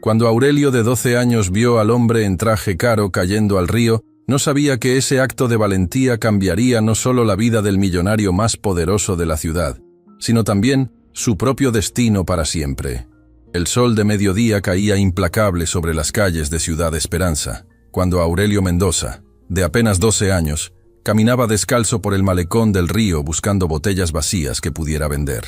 Cuando Aurelio, de 12 años, vio al hombre en traje caro cayendo al río, no sabía que ese acto de valentía cambiaría no solo la vida del millonario más poderoso de la ciudad, sino también su propio destino para siempre. El sol de mediodía caía implacable sobre las calles de Ciudad Esperanza, cuando Aurelio Mendoza, de apenas 12 años, caminaba descalzo por el malecón del río buscando botellas vacías que pudiera vender.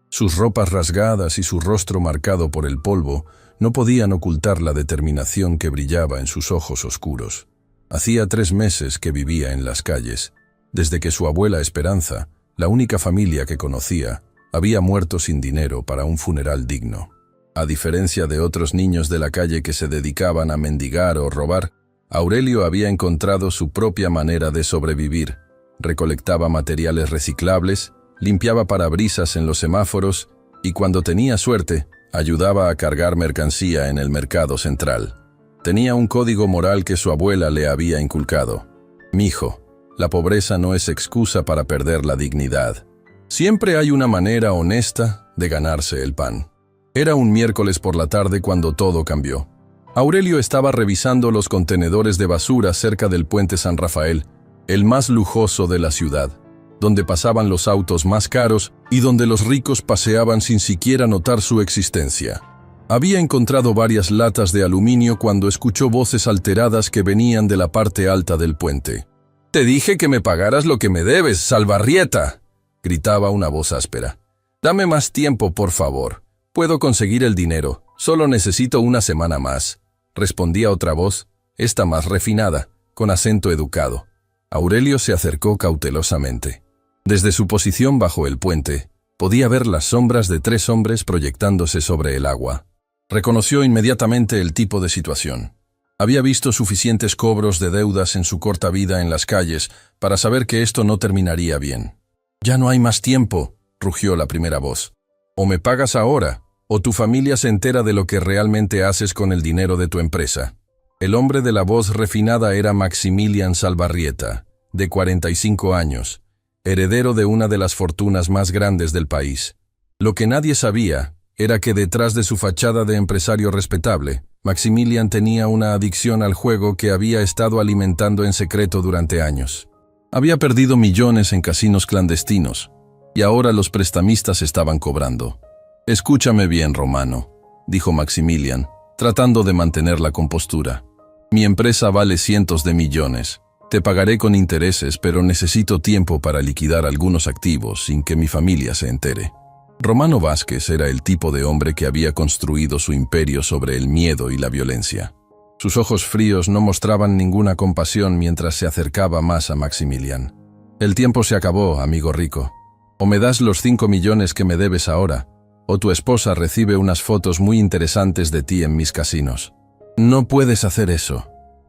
Sus ropas rasgadas y su rostro marcado por el polvo no podían ocultar la determinación que brillaba en sus ojos oscuros. Hacía 3 meses que vivía en las calles, desde que su abuela Esperanza, la única familia que conocía, había muerto sin dinero para un funeral digno. A diferencia de otros niños de la calle que se dedicaban a mendigar o robar, Aurelio había encontrado su propia manera de sobrevivir. Recolectaba materiales reciclables, limpiaba parabrisas en los semáforos y, cuando tenía suerte, ayudaba a cargar mercancía en el mercado central. Tenía un código moral que su abuela le había inculcado. «Mijo, la pobreza no es excusa para perder la dignidad. Siempre hay una manera honesta de ganarse el pan». Era un miércoles por la tarde cuando todo cambió. Aurelio estaba revisando los contenedores de basura cerca del puente San Rafael, el más lujoso de la ciudad, donde pasaban los autos más caros y donde los ricos paseaban sin siquiera notar su existencia. Había encontrado varias latas de aluminio cuando escuchó voces alteradas que venían de la parte alta del puente. «Te dije que me pagaras lo que me debes, Salvarrieta», gritaba una voz áspera. «Dame más tiempo, por favor. Puedo conseguir el dinero, solo necesito una semana más», respondía otra voz, esta más refinada, con acento educado. Aurelio se acercó cautelosamente. Desde su posición bajo el puente, podía ver las sombras de 3 hombres proyectándose sobre el agua. Reconoció inmediatamente el tipo de situación. Había visto suficientes cobros de deudas en su corta vida en las calles para saber que esto no terminaría bien. «Ya no hay más tiempo», rugió la primera voz. «O me pagas ahora, o tu familia se entera de lo que realmente haces con el dinero de tu empresa». El hombre de la voz refinada era Maximilian Salvarrieta, de 45 años, heredero de una de las fortunas más grandes del país. Lo que nadie sabía era que detrás de su fachada de empresario respetable, Maximilian tenía una adicción al juego que había estado alimentando en secreto durante años. Había perdido millones en casinos clandestinos, y ahora los prestamistas estaban cobrando. «Escúchame bien, Romano», dijo Maximilian, tratando de mantener la compostura. «Mi empresa vale cientos de millones. Te pagaré con intereses, pero necesito tiempo para liquidar algunos activos sin que mi familia se entere». Romano Vázquez era el tipo de hombre que había construido su imperio sobre el miedo y la violencia. Sus ojos fríos no mostraban ninguna compasión mientras se acercaba más a Maximilian. «El tiempo se acabó, amigo rico. O me das los 5 millones que me debes ahora, o tu esposa recibe unas fotos muy interesantes de ti en mis casinos». «No puedes hacer eso».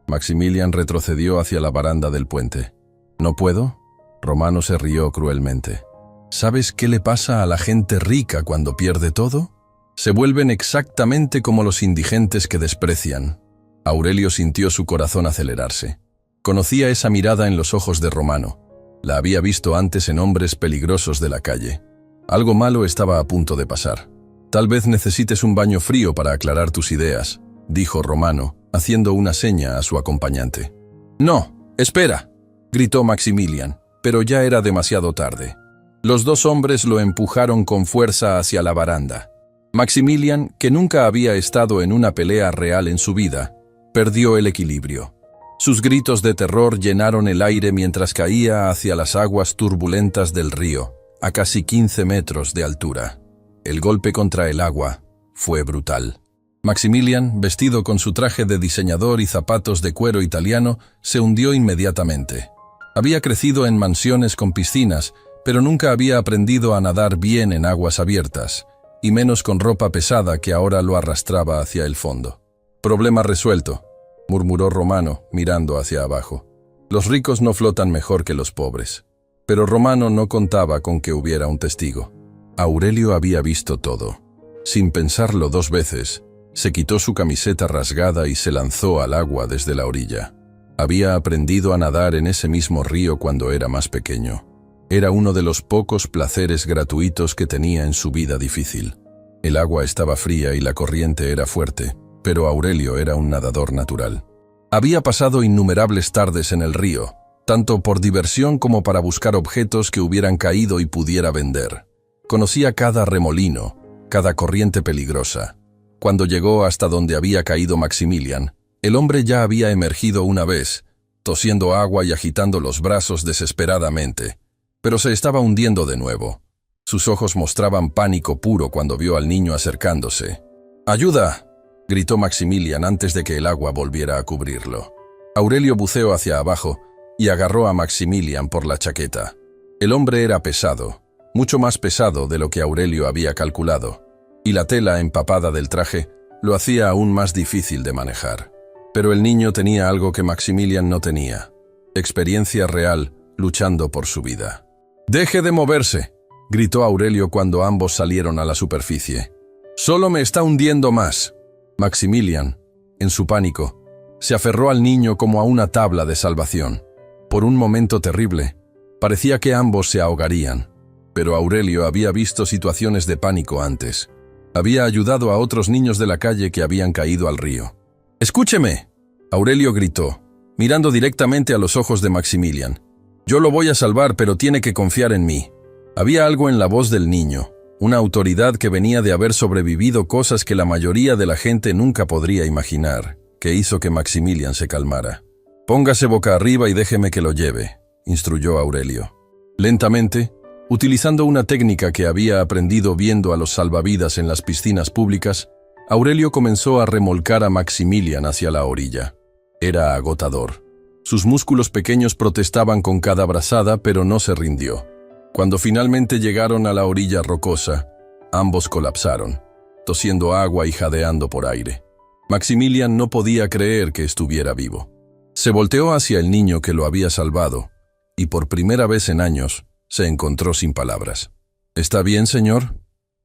Maximilian retrocedió hacia la baranda del puente. «¿No puedo?» Romano se rió cruelmente. «¿Sabes qué le pasa a la gente rica cuando pierde todo? Se vuelven exactamente como los indigentes que desprecian». Aurelio sintió su corazón acelerarse. Conocía esa mirada en los ojos de Romano. La había visto antes en hombres peligrosos de la calle. Algo malo estaba a punto de pasar. «Tal vez necesites un baño frío para aclarar tus ideas», dijo Romano, haciendo una seña a su acompañante. «No, espera», gritó Maximilian, pero ya era demasiado tarde. Los 2 hombres lo empujaron con fuerza hacia la baranda. Maximilian, que nunca había estado en una pelea real en su vida, perdió el equilibrio. Sus gritos de terror llenaron el aire mientras caía hacia las aguas turbulentas del río, a casi 15 metros de altura. El golpe contra el agua fue brutal. Maximilian, vestido con su traje de diseñador y zapatos de cuero italiano, se hundió inmediatamente. Había crecido en mansiones con piscinas, pero nunca había aprendido a nadar bien en aguas abiertas, y menos con ropa pesada que ahora lo arrastraba hacia el fondo. «Problema resuelto», murmuró Romano, mirando hacia abajo. «Los ricos no flotan mejor que los pobres». Pero Romano no contaba con que hubiera un testigo. Aurelio había visto todo. Sin pensarlo 2 veces, se quitó su camiseta rasgada y se lanzó al agua desde la orilla. Había aprendido a nadar en ese mismo río cuando era más pequeño. Era uno de los pocos placeres gratuitos que tenía en su vida difícil. El agua estaba fría y la corriente era fuerte, Pero Aurelio era un nadador natural. Había pasado innumerables tardes en el río, tanto por diversión como para buscar objetos que hubieran caído y pudiera vender. Conocía cada remolino, cada corriente peligrosa. Cuando llegó hasta donde había caído Maximilian, el hombre ya había emergido una vez, tosiendo agua y agitando los brazos desesperadamente, pero se estaba hundiendo de nuevo. Sus ojos mostraban pánico puro cuando vio al niño acercándose. ¡Ayuda!, gritó Maximilian antes de que el agua volviera a cubrirlo. Aurelio buceó hacia abajo y agarró a Maximilian por la chaqueta. El hombre era pesado, mucho más pesado de lo que Aurelio había calculado, y la tela empapada del traje lo hacía aún más difícil de manejar. Pero el niño tenía algo que Maximilian no tenía: experiencia real luchando por su vida. «¡Deje de moverse!», gritó Aurelio cuando ambos salieron a la superficie. «Solo me está hundiendo más». Maximilian, en su pánico, se aferró al niño como a una tabla de salvación. Por un momento terrible, parecía que ambos se ahogarían, pero Aurelio había visto situaciones de pánico antes. Había ayudado a otros niños de la calle que habían caído al río. «¡Escúcheme!», Aurelio gritó, mirando directamente a los ojos de Maximilian. «Yo lo voy a salvar, pero tiene que confiar en mí». Había algo en la voz del niño, una autoridad que venía de haber sobrevivido cosas que la mayoría de la gente nunca podría imaginar, que hizo que Maximilian se calmara. «Póngase boca arriba y déjeme que lo lleve», instruyó Aurelio. Lentamente, utilizando una técnica que había aprendido viendo a los salvavidas en las piscinas públicas, Aurelio comenzó a remolcar a Maximilian hacia la orilla. Era agotador. Sus músculos pequeños protestaban con cada brazada, pero no se rindió. Cuando finalmente llegaron a la orilla rocosa, ambos colapsaron, tosiendo agua y jadeando por aire. Maximilian no podía creer que estuviera vivo. Se volteó hacia el niño que lo había salvado, y por primera vez en años se encontró sin palabras. «¿Está bien, señor?»,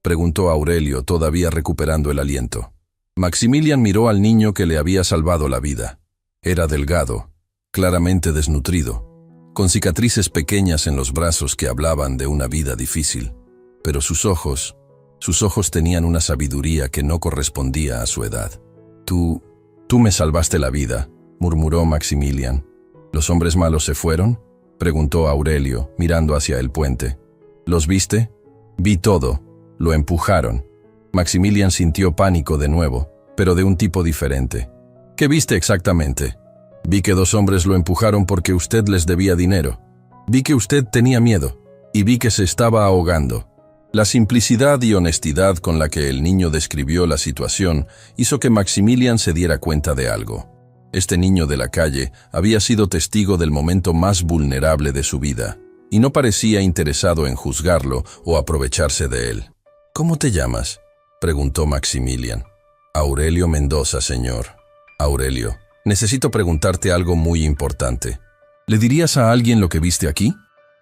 preguntó Aurelio, todavía recuperando el aliento. Maximilian miró al niño que le había salvado la vida. Era delgado, claramente desnutrido, con cicatrices pequeñas en los brazos que hablaban de una vida difícil, pero sus ojos tenían una sabiduría que no correspondía a su edad. Tú me salvaste la vida», murmuró Maximilian. «¿Los hombres malos se fueron?», preguntó Aurelio, mirando hacia el puente. «¿Los viste?». «Vi todo. Lo empujaron». Maximilian sintió pánico de nuevo, pero de un tipo diferente. «¿Qué viste exactamente?». «Vi que 2 hombres lo empujaron porque usted les debía dinero. Vi que usted tenía miedo, y vi que se estaba ahogando». La simplicidad y honestidad con la que el niño describió la situación hizo que Maximilian se diera cuenta de algo. Este niño de la calle había sido testigo del momento más vulnerable de su vida, y no parecía interesado en juzgarlo o aprovecharse de él. «¿Cómo te llamas?», preguntó Maximilian. «Aurelio Mendoza, señor». «Aurelio, necesito preguntarte algo muy importante. ¿Le dirías a alguien lo que viste aquí?».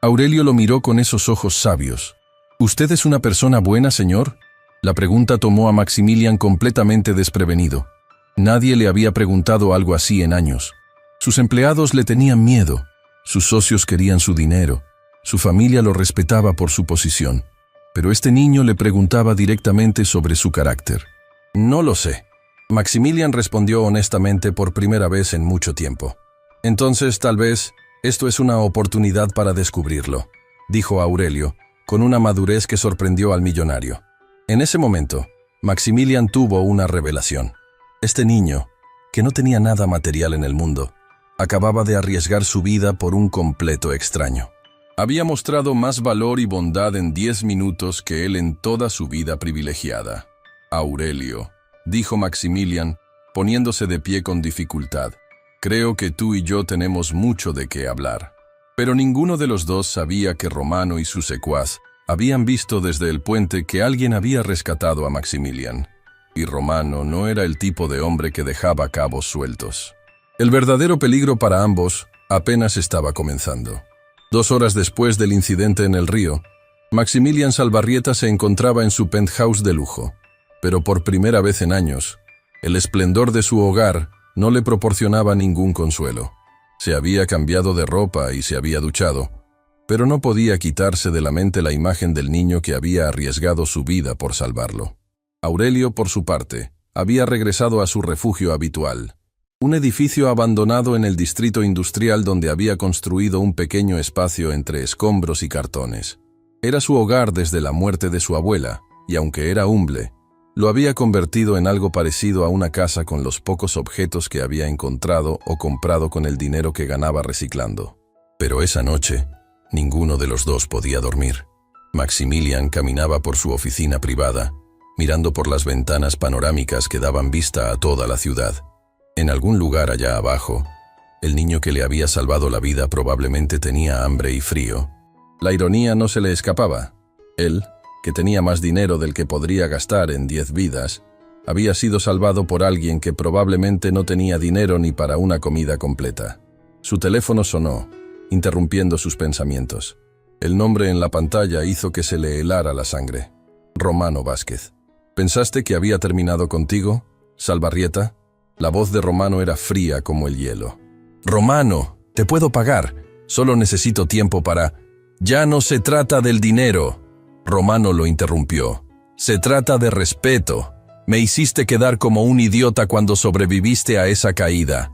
Aurelio lo miró con esos ojos sabios. «¿Usted es una persona buena, señor?». La pregunta tomó a Maximilian completamente desprevenido. Nadie le había preguntado algo así en años. Sus empleados le tenían miedo, sus socios querían su dinero, su familia lo respetaba por su posición. Pero este niño le preguntaba directamente sobre su carácter. «No lo sé», Maximilian respondió honestamente por primera vez en mucho tiempo. «Entonces, tal vez, esto es una oportunidad para descubrirlo», dijo Aurelio, con una madurez que sorprendió al millonario. En ese momento, Maximilian tuvo una revelación. Este niño, que no tenía nada material en el mundo, acababa de arriesgar su vida por un completo extraño. Había mostrado más valor y bondad en 10 minutos que él en toda su vida privilegiada. «Aurelio», dijo Maximilian, poniéndose de pie con dificultad, «creo que tú y yo tenemos mucho de qué hablar». Pero ninguno de los dos sabía que Romano y su secuaz habían visto desde el puente que alguien había rescatado a Maximilian. Y Romano no era el tipo de hombre que dejaba cabos sueltos. El verdadero peligro para ambos apenas estaba comenzando. 2 horas después del incidente en el río, Maximilian Salvarrieta se encontraba en su penthouse de lujo. Pero por primera vez en años, el esplendor de su hogar no le proporcionaba ningún consuelo. Se había cambiado de ropa y se había duchado, pero no podía quitarse de la mente la imagen del niño que había arriesgado su vida por salvarlo. Aurelio, por su parte, había regresado a su refugio habitual. Un edificio abandonado en el distrito industrial donde había construido un pequeño espacio entre escombros y cartones. Era su hogar desde la muerte de su abuela, y aunque era humble, lo había convertido en algo parecido a una casa con los pocos objetos que había encontrado o comprado con el dinero que ganaba reciclando. Pero esa noche, ninguno de los dos podía dormir. Maximilian caminaba por su oficina privada, mirando por las ventanas panorámicas que daban vista a toda la ciudad. En algún lugar allá abajo, el niño que le había salvado la vida probablemente tenía hambre y frío. La ironía no se le escapaba. Él, que tenía más dinero del que podría gastar en 10 vidas, había sido salvado por alguien que probablemente no tenía dinero ni para una comida completa. Su teléfono sonó, interrumpiendo sus pensamientos. El nombre en la pantalla hizo que se le helara la sangre. Romano Vázquez. ¿Pensaste que había terminado contigo, Salvarrieta? La voz de Romano era fría como el hielo. «Romano, te puedo pagar. Solo necesito tiempo para...» «Ya no se trata del dinero», Romano lo interrumpió. «Se trata de respeto. Me hiciste quedar como un idiota cuando sobreviviste a esa caída».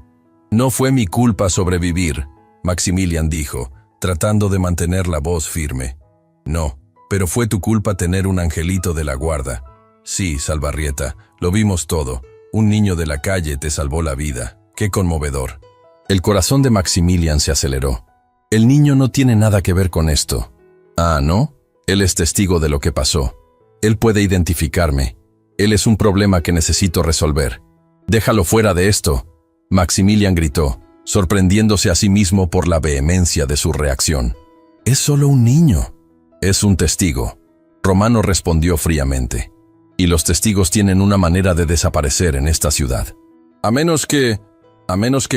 «No fue mi culpa sobrevivir», Maximilian dijo, tratando de mantener la voz firme. «No, pero fue tu culpa tener un angelito de la guarda». «Sí, Salvarrieta, lo vimos todo. Un niño de la calle te salvó la vida. ¡Qué conmovedor!». El corazón de Maximilian se aceleró. «El niño no tiene nada que ver con esto». «Ah, ¿no? Él es testigo de lo que pasó. Él puede identificarme. Él es un problema que necesito resolver. Déjalo fuera de esto», Maximilian gritó, sorprendiéndose a sí mismo por la vehemencia de su reacción. «Es solo un niño». «Es un testigo», Romano respondió fríamente. «Y los testigos tienen una manera de desaparecer en esta ciudad. A menos que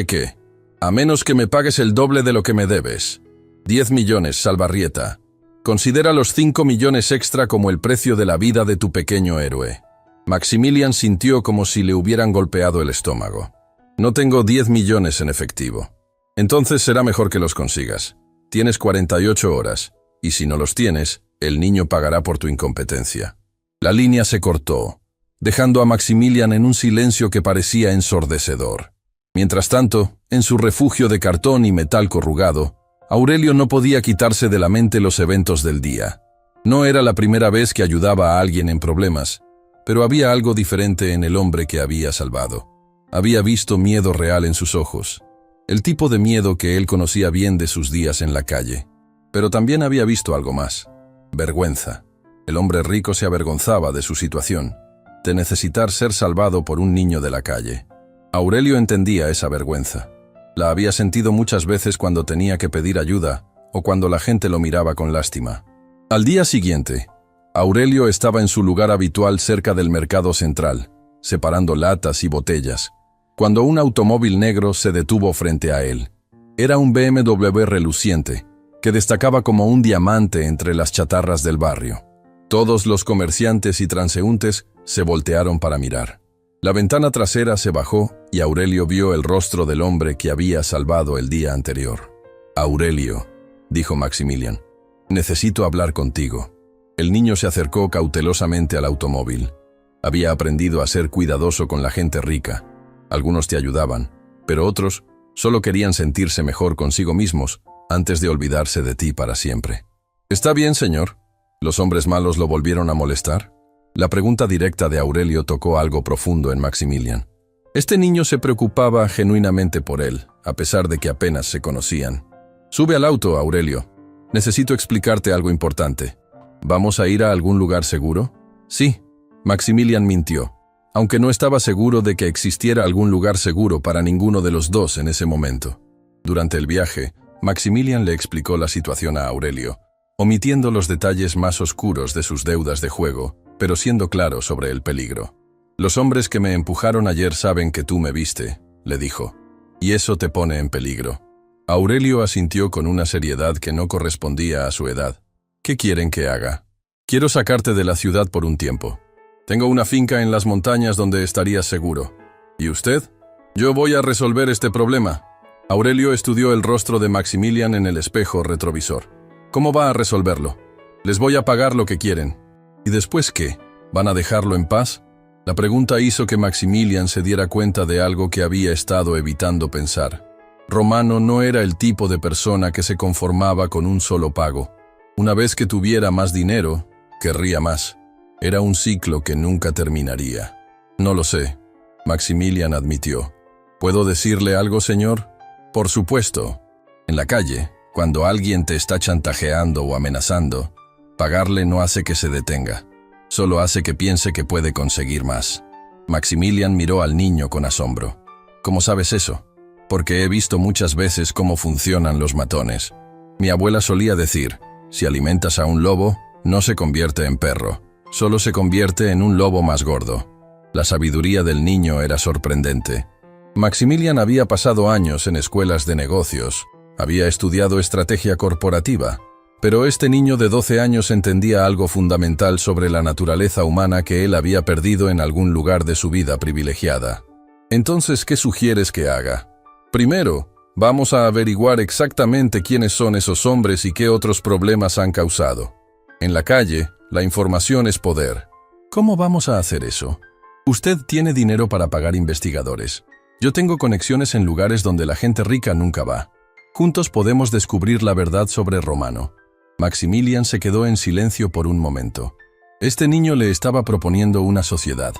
¿qué? A menos que me pagues el doble de lo que me debes. 10 millones, Salvarrieta. Considera los 5 millones extra como el precio de la vida de tu pequeño héroe». Maximilian sintió como si le hubieran golpeado el estómago. «No tengo 10 millones en efectivo». «Entonces será mejor que los consigas. Tienes 48 horas, y si no los tienes, el niño pagará por tu incompetencia». La línea se cortó, dejando a Maximilian en un silencio que parecía ensordecedor. Mientras tanto, en su refugio de cartón y metal corrugado, Aurelio no podía quitarse de la mente los eventos del día. No era la primera vez que ayudaba a alguien en problemas, pero había algo diferente en el hombre que había salvado. Había visto miedo real en sus ojos, el tipo de miedo que él conocía bien de sus días en la calle. Pero también había visto algo más: vergüenza. El hombre rico se avergonzaba de su situación, de necesitar ser salvado por un niño de la calle. Aurelio entendía esa vergüenza. La había sentido muchas veces cuando tenía que pedir ayuda o cuando la gente lo miraba con lástima. Al día siguiente, Aurelio estaba en su lugar habitual cerca del mercado central, separando latas y botellas, cuando un automóvil negro se detuvo frente a él. Era un BMW reluciente, que destacaba como un diamante entre las chatarras del barrio. Todos los comerciantes y transeúntes se voltearon para mirar. La ventana trasera se bajó y Aurelio vio el rostro del hombre que había salvado el día anterior. «Aurelio», dijo Maximilian, «necesito hablar contigo». El niño se acercó cautelosamente al automóvil. Había aprendido a ser cuidadoso con la gente rica. Algunos te ayudaban, pero otros solo querían sentirse mejor consigo mismos antes de olvidarse de ti para siempre. «Está bien, señor». ¿Los hombres malos lo volvieron a molestar? La pregunta directa de Aurelio tocó algo profundo en Maximilian. Este niño se preocupaba genuinamente por él, a pesar de que apenas se conocían. «Sube al auto, Aurelio. Necesito explicarte algo importante. ¿Vamos a ir a algún lugar seguro?» «Sí», Maximilian mintió, aunque no estaba seguro de que existiera algún lugar seguro para ninguno de los dos en ese momento. Durante el viaje, Maximilian le explicó la situación a Aurelio, omitiendo los detalles más oscuros de sus deudas de juego, pero siendo claro sobre el peligro. «Los hombres que me empujaron ayer saben que tú me viste», le dijo, «y eso te pone en peligro». Aurelio asintió con una seriedad que no correspondía a su edad. «¿Qué quieren que haga?» «Quiero sacarte de la ciudad por un tiempo. Tengo una finca en las montañas donde estarías seguro. ¿Y usted?» «Yo voy a resolver este problema». Aurelio estudió el rostro de Maximilian en el espejo retrovisor. «¿Cómo va a resolverlo?» «Les voy a pagar lo que quieren». «¿Y después qué? ¿Van a dejarlo en paz?» La pregunta hizo que Maximilian se diera cuenta de algo que había estado evitando pensar. Romano no era el tipo de persona que se conformaba con un solo pago. Una vez que tuviera más dinero, querría más. Era un ciclo que nunca terminaría. No lo sé, Maximilian admitió. ¿Puedo decirle algo, señor? Por supuesto. En la calle, cuando alguien te está chantajeando o amenazando, pagarle no hace que se detenga. Solo hace que piense que puede conseguir más. Maximilian miró al niño con asombro. ¿Cómo sabes eso? Porque he visto muchas veces cómo funcionan los matones. Mi abuela solía decir, si alimentas a un lobo, no se convierte en perro, solo se convierte en un lobo más gordo. La sabiduría del niño era sorprendente. Maximilian había pasado años en escuelas de negocios, había estudiado estrategia corporativa, pero este niño de 12 años entendía algo fundamental sobre la naturaleza humana que él había perdido en algún lugar de su vida privilegiada. Entonces, ¿qué sugieres que haga? Primero, vamos a averiguar exactamente quiénes son esos hombres y qué otros problemas han causado. En la calle, la información es poder. ¿Cómo vamos a hacer eso? Usted tiene dinero para pagar investigadores. Yo tengo conexiones en lugares donde la gente rica nunca va. Juntos podemos descubrir la verdad sobre Romano. Maximilian se quedó en silencio por un momento. Este niño le estaba proponiendo una sociedad,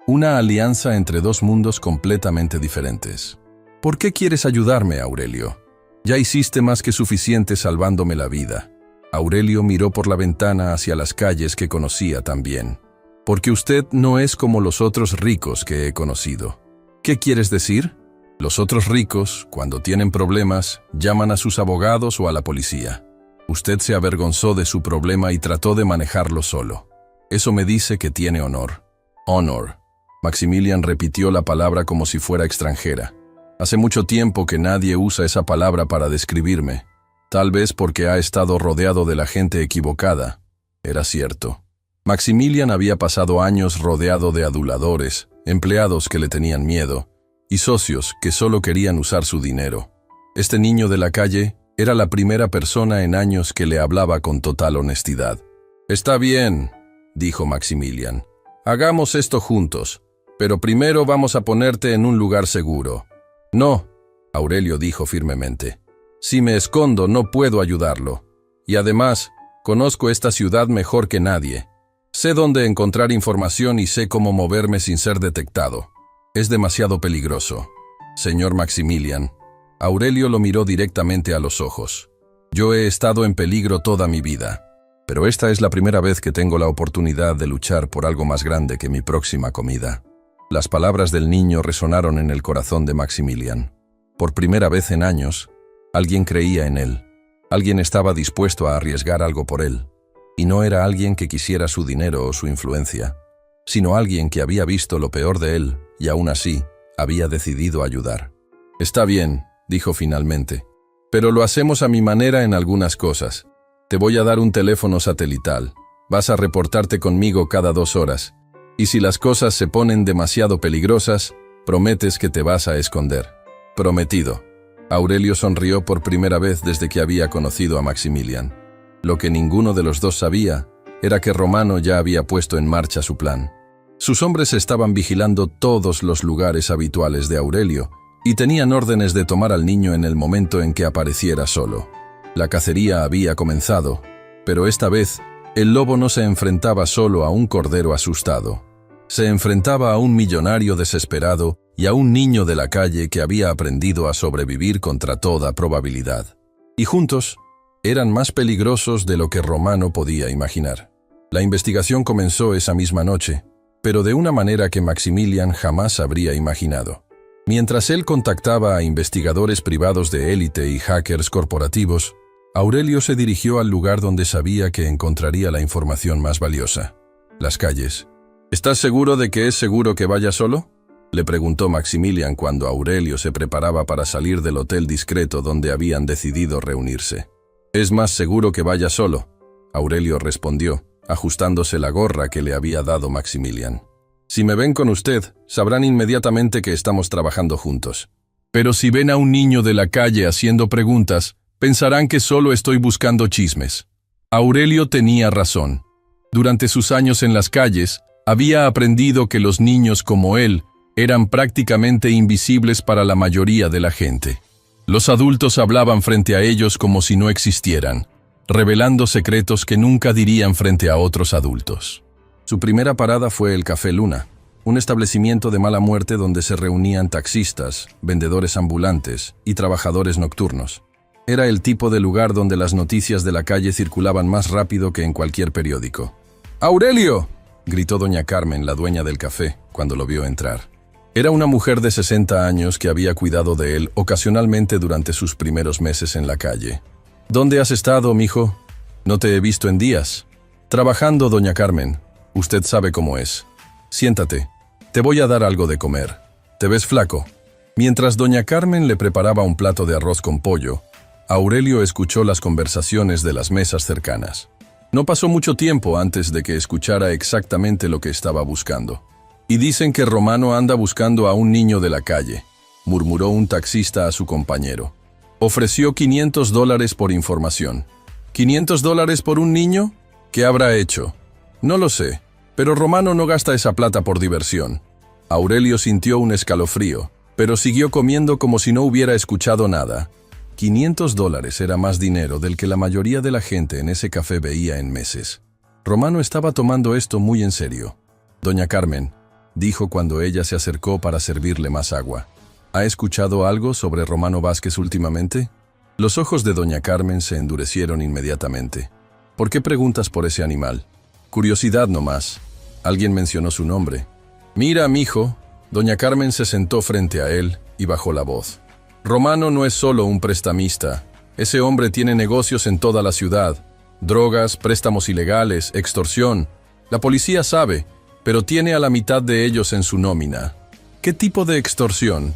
una alianza entre dos mundos completamente diferentes. ¿Por qué quieres ayudarme, Aurelio? Ya hiciste más que suficiente salvándome la vida. Aurelio miró por la ventana hacia las calles que conocía tan bien. Porque usted no es como los otros ricos que he conocido. ¿Qué quieres decir? Los otros ricos, cuando tienen problemas, llaman a sus abogados o a la policía. Usted se avergonzó de su problema y trató de manejarlo solo. Eso me dice que tiene honor. Honor. Maximilian repitió la palabra como si fuera extranjera. Hace mucho tiempo que nadie usa esa palabra para describirme. Tal vez porque ha estado rodeado de la gente equivocada. Era cierto. Maximilian había pasado años rodeado de aduladores, empleados que le tenían miedo, y socios que solo querían usar su dinero. Este niño de la calle era la primera persona en años que le hablaba con total honestidad. «Está bien», dijo Maximilian. «Hagamos esto juntos, pero primero vamos a ponerte en un lugar seguro». «No», Aurelio dijo firmemente. «Si me escondo, no puedo ayudarlo. Y además, conozco esta ciudad mejor que nadie. Sé dónde encontrar información y sé cómo moverme sin ser detectado. Es demasiado peligroso. Señor Maximilian». Aurelio lo miró directamente a los ojos. «Yo he estado en peligro toda mi vida, pero esta es la primera vez que tengo la oportunidad de luchar por algo más grande que mi próxima comida». Las palabras del niño resonaron en el corazón de Maximilian. Por primera vez en años, alguien creía en él. Alguien estaba dispuesto a arriesgar algo por él. Y no era alguien que quisiera su dinero o su influencia, sino alguien que había visto lo peor de él y aún así había decidido ayudar. «Está bien», dijo finalmente, «pero lo hacemos a mi manera en algunas cosas. Te voy a dar un teléfono satelital. Vas a reportarte conmigo cada 2 horas. Y si las cosas se ponen demasiado peligrosas, prometes que te vas a esconder». «Prometido». Aurelio sonrió por primera vez desde que había conocido a Maximilian. Lo que ninguno de los dos sabía era que Romano ya había puesto en marcha su plan. Sus hombres estaban vigilando todos los lugares habituales de Aurelio y tenían órdenes de tomar al niño en el momento en que apareciera solo. La cacería había comenzado, pero esta vez el lobo no se enfrentaba solo a un cordero asustado. Se enfrentaba a un millonario desesperado y a un niño de la calle que había aprendido a sobrevivir contra toda probabilidad. Y juntos, eran más peligrosos de lo que Romano podía imaginar. La investigación comenzó esa misma noche, pero de una manera que Maximilian jamás habría imaginado. Mientras él contactaba a investigadores privados de élite y hackers corporativos, Aurelio se dirigió al lugar donde sabía que encontraría la información más valiosa: las calles. «¿Estás seguro de que es seguro que vaya solo?», le preguntó Maximilian cuando Aurelio se preparaba para salir del hotel discreto donde habían decidido reunirse. «Es más seguro que vaya solo», Aurelio respondió, ajustándose la gorra que le había dado Maximilian. «Si me ven con usted, sabrán inmediatamente que estamos trabajando juntos. Pero si ven a un niño de la calle haciendo preguntas, pensarán que solo estoy buscando chismes». Aurelio tenía razón. Durante sus años en las calles, Había aprendido que los niños como él eran prácticamente invisibles para la mayoría de la gente. Los adultos hablaban frente a ellos como si no existieran, revelando secretos que nunca dirían frente a otros adultos. Su primera parada fue el Café Luna, un establecimiento de mala muerte donde se reunían taxistas, vendedores ambulantes y trabajadores nocturnos. Era el tipo de lugar donde las noticias de la calle circulaban más rápido que en cualquier periódico. ¡Aurelio!, gritó doña Carmen, la dueña del café, cuando lo vio entrar. Era una mujer de 60 años que había cuidado de él ocasionalmente durante sus primeros meses en la calle. ¿Dónde has estado, mijo? No te he visto en días. Trabajando, doña Carmen. Usted sabe cómo es. Siéntate. Te voy a dar algo de comer. ¿Te ves flaco? Mientras doña Carmen le preparaba un plato de arroz con pollo, Aurelio escuchó las conversaciones de las mesas cercanas. No pasó mucho tiempo antes de que escuchara exactamente lo que estaba buscando. Y dicen que Romano anda buscando a un niño de la calle, murmuró un taxista a su compañero. Ofreció $500 por información. ¿$500 por un niño? ¿Qué habrá hecho? No lo sé, pero Romano no gasta esa plata por diversión. Aurelio sintió un escalofrío, pero siguió comiendo como si no hubiera escuchado nada. $500 era más dinero del que la mayoría de la gente en ese café veía en meses. Romano estaba tomando esto muy en serio. Doña Carmen, dijo cuando ella se acercó para servirle más agua. ¿Ha escuchado algo sobre Romano Vázquez últimamente? Los ojos de doña Carmen se endurecieron inmediatamente. ¿Por qué preguntas por ese animal? Curiosidad nomás. Alguien mencionó su nombre. Mira, mijo. Doña Carmen se sentó frente a él y bajó la voz. Romano no es solo un prestamista. Ese hombre tiene negocios en toda la ciudad. Drogas, préstamos ilegales, extorsión. La policía sabe, pero tiene a la mitad de ellos en su nómina. ¿Qué tipo de extorsión?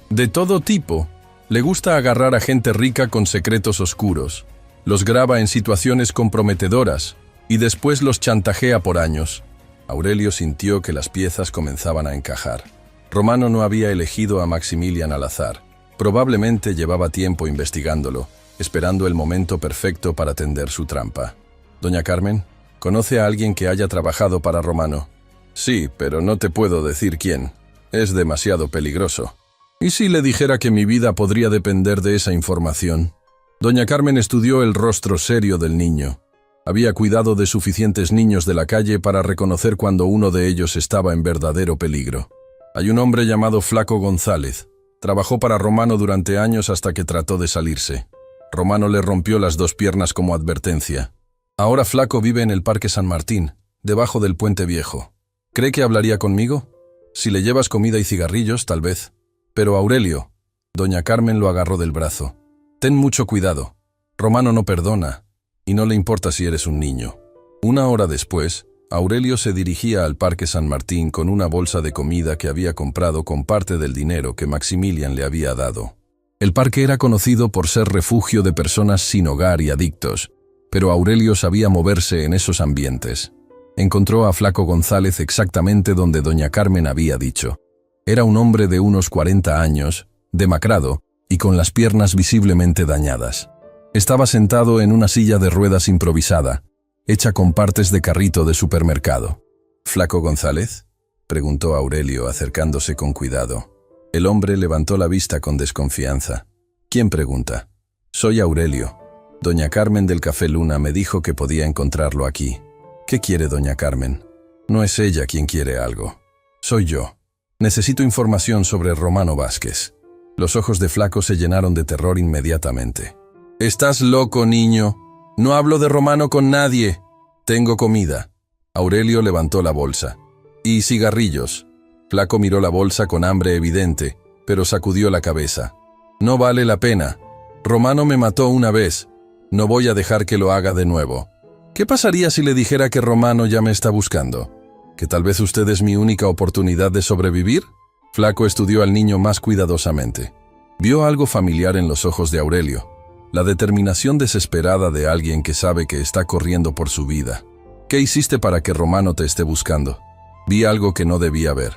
De todo tipo. Le gusta agarrar a gente rica con secretos oscuros. Los graba en situaciones comprometedoras y después los chantajea por años. Aurelio sintió que las piezas comenzaban a encajar. Romano no había elegido a Maximilian al azar. Probablemente llevaba tiempo investigándolo, esperando el momento perfecto para tender su trampa. Doña Carmen, ¿conoce a alguien que haya trabajado para Romano? Sí, pero no te puedo decir quién. Es demasiado peligroso. ¿Y si le dijera que mi vida podría depender de esa información? Doña Carmen estudió el rostro serio del niño. Había cuidado de suficientes niños de la calle para reconocer cuando uno de ellos estaba en verdadero peligro. Hay un hombre llamado Flaco González. Trabajó para Romano durante años hasta que trató de salirse. Romano le rompió las 2 piernas como advertencia. Ahora Flaco vive en el Parque San Martín, debajo del Puente Viejo. ¿Cree que hablaría conmigo? Si le llevas comida y cigarrillos, tal vez. Pero Aurelio, doña Carmen lo agarró del brazo. Ten mucho cuidado. Romano no perdona, y no le importa si eres un niño. 1 hora después, Aurelio se dirigía al Parque San Martín con una bolsa de comida que había comprado con parte del dinero que Maximilian le había dado. El parque era conocido por ser refugio de personas sin hogar y adictos, pero Aurelio sabía moverse en esos ambientes. Encontró a Flaco González exactamente donde doña Carmen había dicho. Era un hombre de unos 40 años, demacrado y con las piernas visiblemente dañadas. Estaba sentado en una silla de ruedas improvisada, hecha con partes de carrito de supermercado. ¿Flaco González?, preguntó Aurelio acercándose con cuidado. El hombre levantó la vista con desconfianza. ¿Quién pregunta? Soy Aurelio. Doña Carmen del Café Luna me dijo que podía encontrarlo aquí. ¿Qué quiere doña Carmen? No es ella quien quiere algo. Soy yo. Necesito información sobre Romano Vázquez. Los ojos de Flaco se llenaron de terror inmediatamente. «Estás loco, niño. No hablo de Romano con nadie. Tengo comida». Aurelio levantó la bolsa. «Y cigarrillos». Flaco miró la bolsa con hambre evidente, pero sacudió la cabeza. «No vale la pena. Romano me mató una vez. No voy a dejar que lo haga de nuevo». ¿Qué pasaría si le dijera que Romano ya me está buscando? ¿Que tal vez usted es mi única oportunidad de sobrevivir? Flaco estudió al niño más cuidadosamente. Vio algo familiar en los ojos de Aurelio. La determinación desesperada de alguien que sabe que está corriendo por su vida. ¿Qué hiciste para que Romano te esté buscando? Vi algo que no debía ver.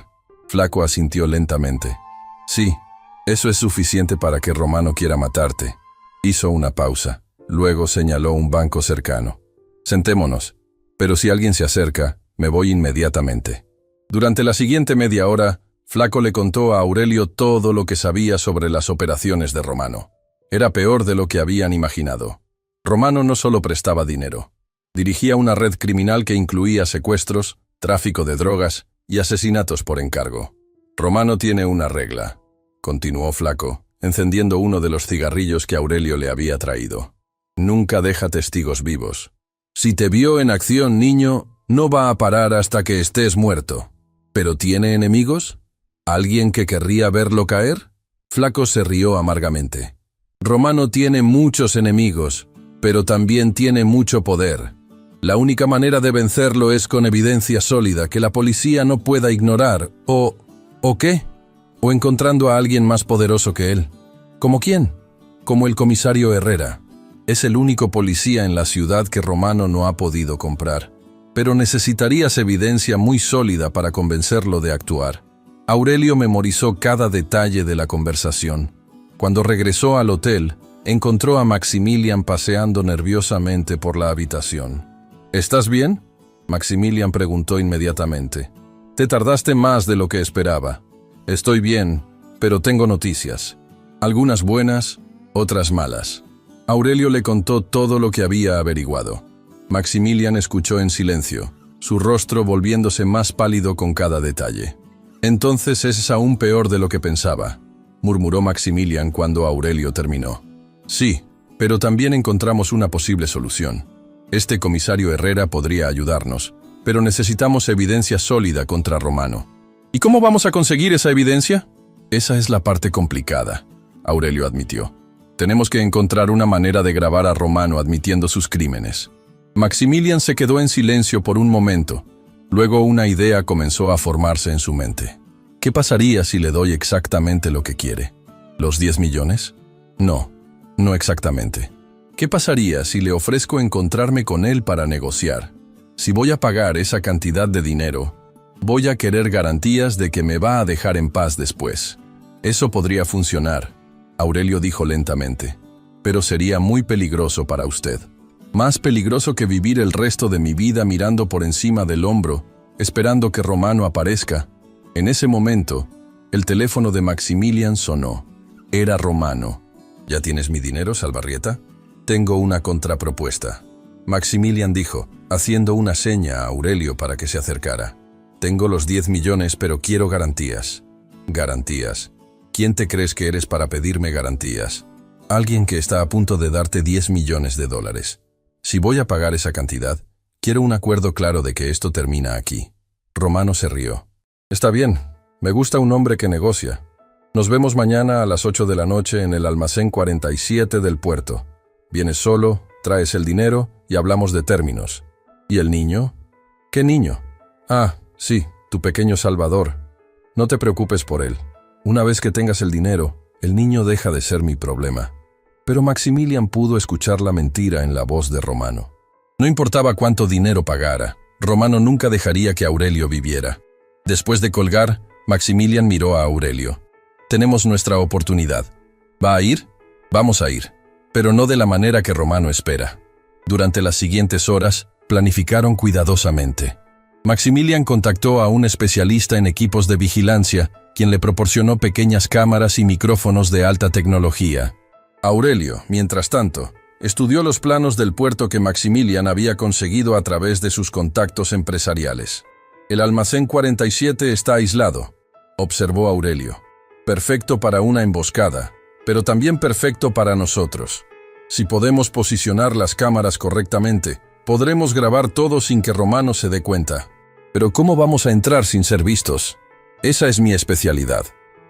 Flaco asintió lentamente. Sí, eso es suficiente para que Romano quiera matarte. Hizo una pausa. Luego señaló un banco cercano. Sentémonos. Pero si alguien se acerca, Me voy inmediatamente. Durante la siguiente media hora, Flaco le contó a Aurelio todo lo que sabía sobre las operaciones de Romano. Era peor de lo que habían imaginado. Romano no solo prestaba dinero. Dirigía una red criminal que incluía secuestros, tráfico de drogas y asesinatos por encargo. Romano tiene una regla, continuó Flaco, encendiendo uno de los cigarrillos que Aurelio le había traído. Nunca deja testigos vivos. Si te vio en acción, niño, no va a parar hasta que estés muerto. ¿Pero tiene enemigos? ¿Alguien que querría verlo caer? Flaco se rió amargamente. Romano tiene muchos enemigos, pero también tiene mucho poder. La única manera de vencerlo es con evidencia sólida que la policía no pueda ignorar, ¿o qué? O encontrando a alguien más poderoso que él. ¿Como quién? Como el comisario Herrera. Es el único policía en la ciudad que Romano no ha podido comprar. Pero necesitarías evidencia muy sólida para convencerlo de actuar. Aurelio memorizó cada detalle de la conversación. Cuando regresó al hotel, encontró a Maximilian paseando nerviosamente por la habitación. ¿Estás bien?, Maximilian preguntó inmediatamente. Te tardaste más de lo que esperaba. Estoy bien, pero tengo noticias. Algunas buenas, otras malas. Aurelio le contó todo lo que había averiguado. Maximilian escuchó en silencio, su rostro volviéndose más pálido con cada detalle. Entonces es aún peor de lo que pensaba, murmuró Maximilian cuando Aurelio terminó. Sí, pero también encontramos una posible solución. Este comisario Herrera podría ayudarnos, pero necesitamos evidencia sólida contra Romano. ¿Y cómo vamos a conseguir esa evidencia? Esa es la parte complicada, Aurelio admitió. Tenemos que encontrar una manera de grabar a Romano admitiendo sus crímenes. Maximilian se quedó en silencio por un momento. Luego una idea comenzó a formarse en su mente. ¿Qué pasaría si le doy exactamente lo que quiere? ¿Los 10 millones? No exactamente. ¿Qué pasaría si le ofrezco encontrarme con él para negociar? Si voy a pagar esa cantidad de dinero, voy a querer garantías de que me va a dejar en paz después. Eso podría funcionar, Aurelio dijo lentamente, pero sería muy peligroso para usted. Más peligroso que vivir el resto de mi vida mirando por encima del hombro, esperando que Romano aparezca. En ese momento, el teléfono de Maximilian sonó. Era Romano. ¿Ya tienes mi dinero, Salvarrieta? Tengo una contrapropuesta. Maximilian dijo, haciendo una seña a Aurelio para que se acercara. Tengo los 10 millones, pero quiero garantías. ¿Garantías? ¿Quién te crees que eres para pedirme garantías? Alguien que está a punto de darte 10 millones de dólares. Si voy a pagar esa cantidad, quiero un acuerdo claro de que esto termina aquí. Romano se rió. Está bien, me gusta un hombre que negocia. Nos vemos mañana a las 8 de la noche en el almacén 47 del puerto. Vienes solo, traes el dinero y hablamos de términos. ¿Y el niño? ¿Qué niño? Ah, sí, tu pequeño Salvador. No te preocupes por él. Una vez que tengas el dinero, el niño deja de ser mi problema. Pero Maximilian pudo escuchar la mentira en la voz de Romano. No importaba cuánto dinero pagara, Romano nunca dejaría que Aurelio viviera. Después de colgar, Maximilian miró a Aurelio. Tenemos nuestra oportunidad. ¿Va a ir? Vamos a ir. Pero no de la manera que Romano espera. Durante las siguientes horas, planificaron cuidadosamente. Maximilian contactó a un especialista en equipos de vigilancia, quien le proporcionó pequeñas cámaras y micrófonos de alta tecnología. Aurelio, mientras tanto, estudió los planos del puerto que Maximilian había conseguido a través de sus contactos empresariales. El almacén 47 está aislado, observó Aurelio. Perfecto para una emboscada, pero también perfecto para nosotros. Si podemos posicionar las cámaras correctamente, podremos grabar todo sin que Romano se dé cuenta. Pero ¿cómo vamos a entrar sin ser vistos? Esa es mi especialidad.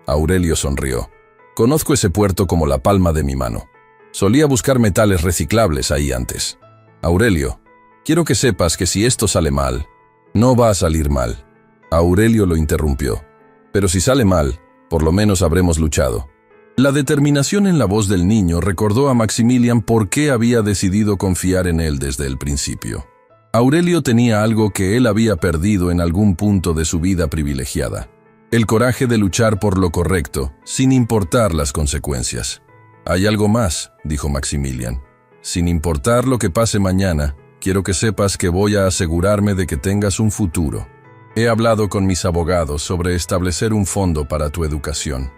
Aurelio sonrió. Conozco ese puerto como la palma de mi mano. Solía buscar metales reciclables ahí antes. Aurelio, quiero que sepas que si esto sale mal, no va a salir mal. Aurelio lo interrumpió. Pero si sale mal, por lo menos habremos luchado. La determinación en la voz del niño recordó a Maximilian por qué había decidido confiar en él desde el principio. Aurelio tenía algo que él había perdido en algún punto de su vida privilegiada. El coraje de luchar por lo correcto, sin importar las consecuencias. Hay algo más, dijo Maximilian. Sin importar lo que pase mañana, Quiero que sepas que voy a asegurarme de que tengas un futuro. He hablado con mis abogados sobre establecer un fondo para tu educación.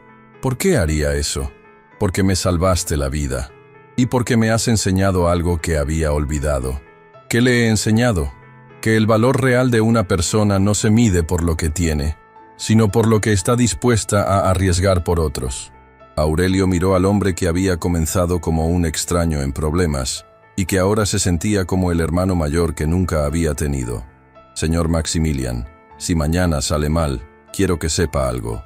¿Por qué haría eso? Porque me salvaste la vida. Y porque me has enseñado algo que había olvidado. ¿Qué le he enseñado? Que el valor real de una persona no se mide por lo que tiene, sino por lo que está dispuesta a arriesgar por otros. Aurelio miró al hombre que había comenzado como un extraño en problemas, y que ahora se sentía como el hermano mayor que nunca había tenido. Señor Maximilian, si mañana sale mal, quiero que sepa algo.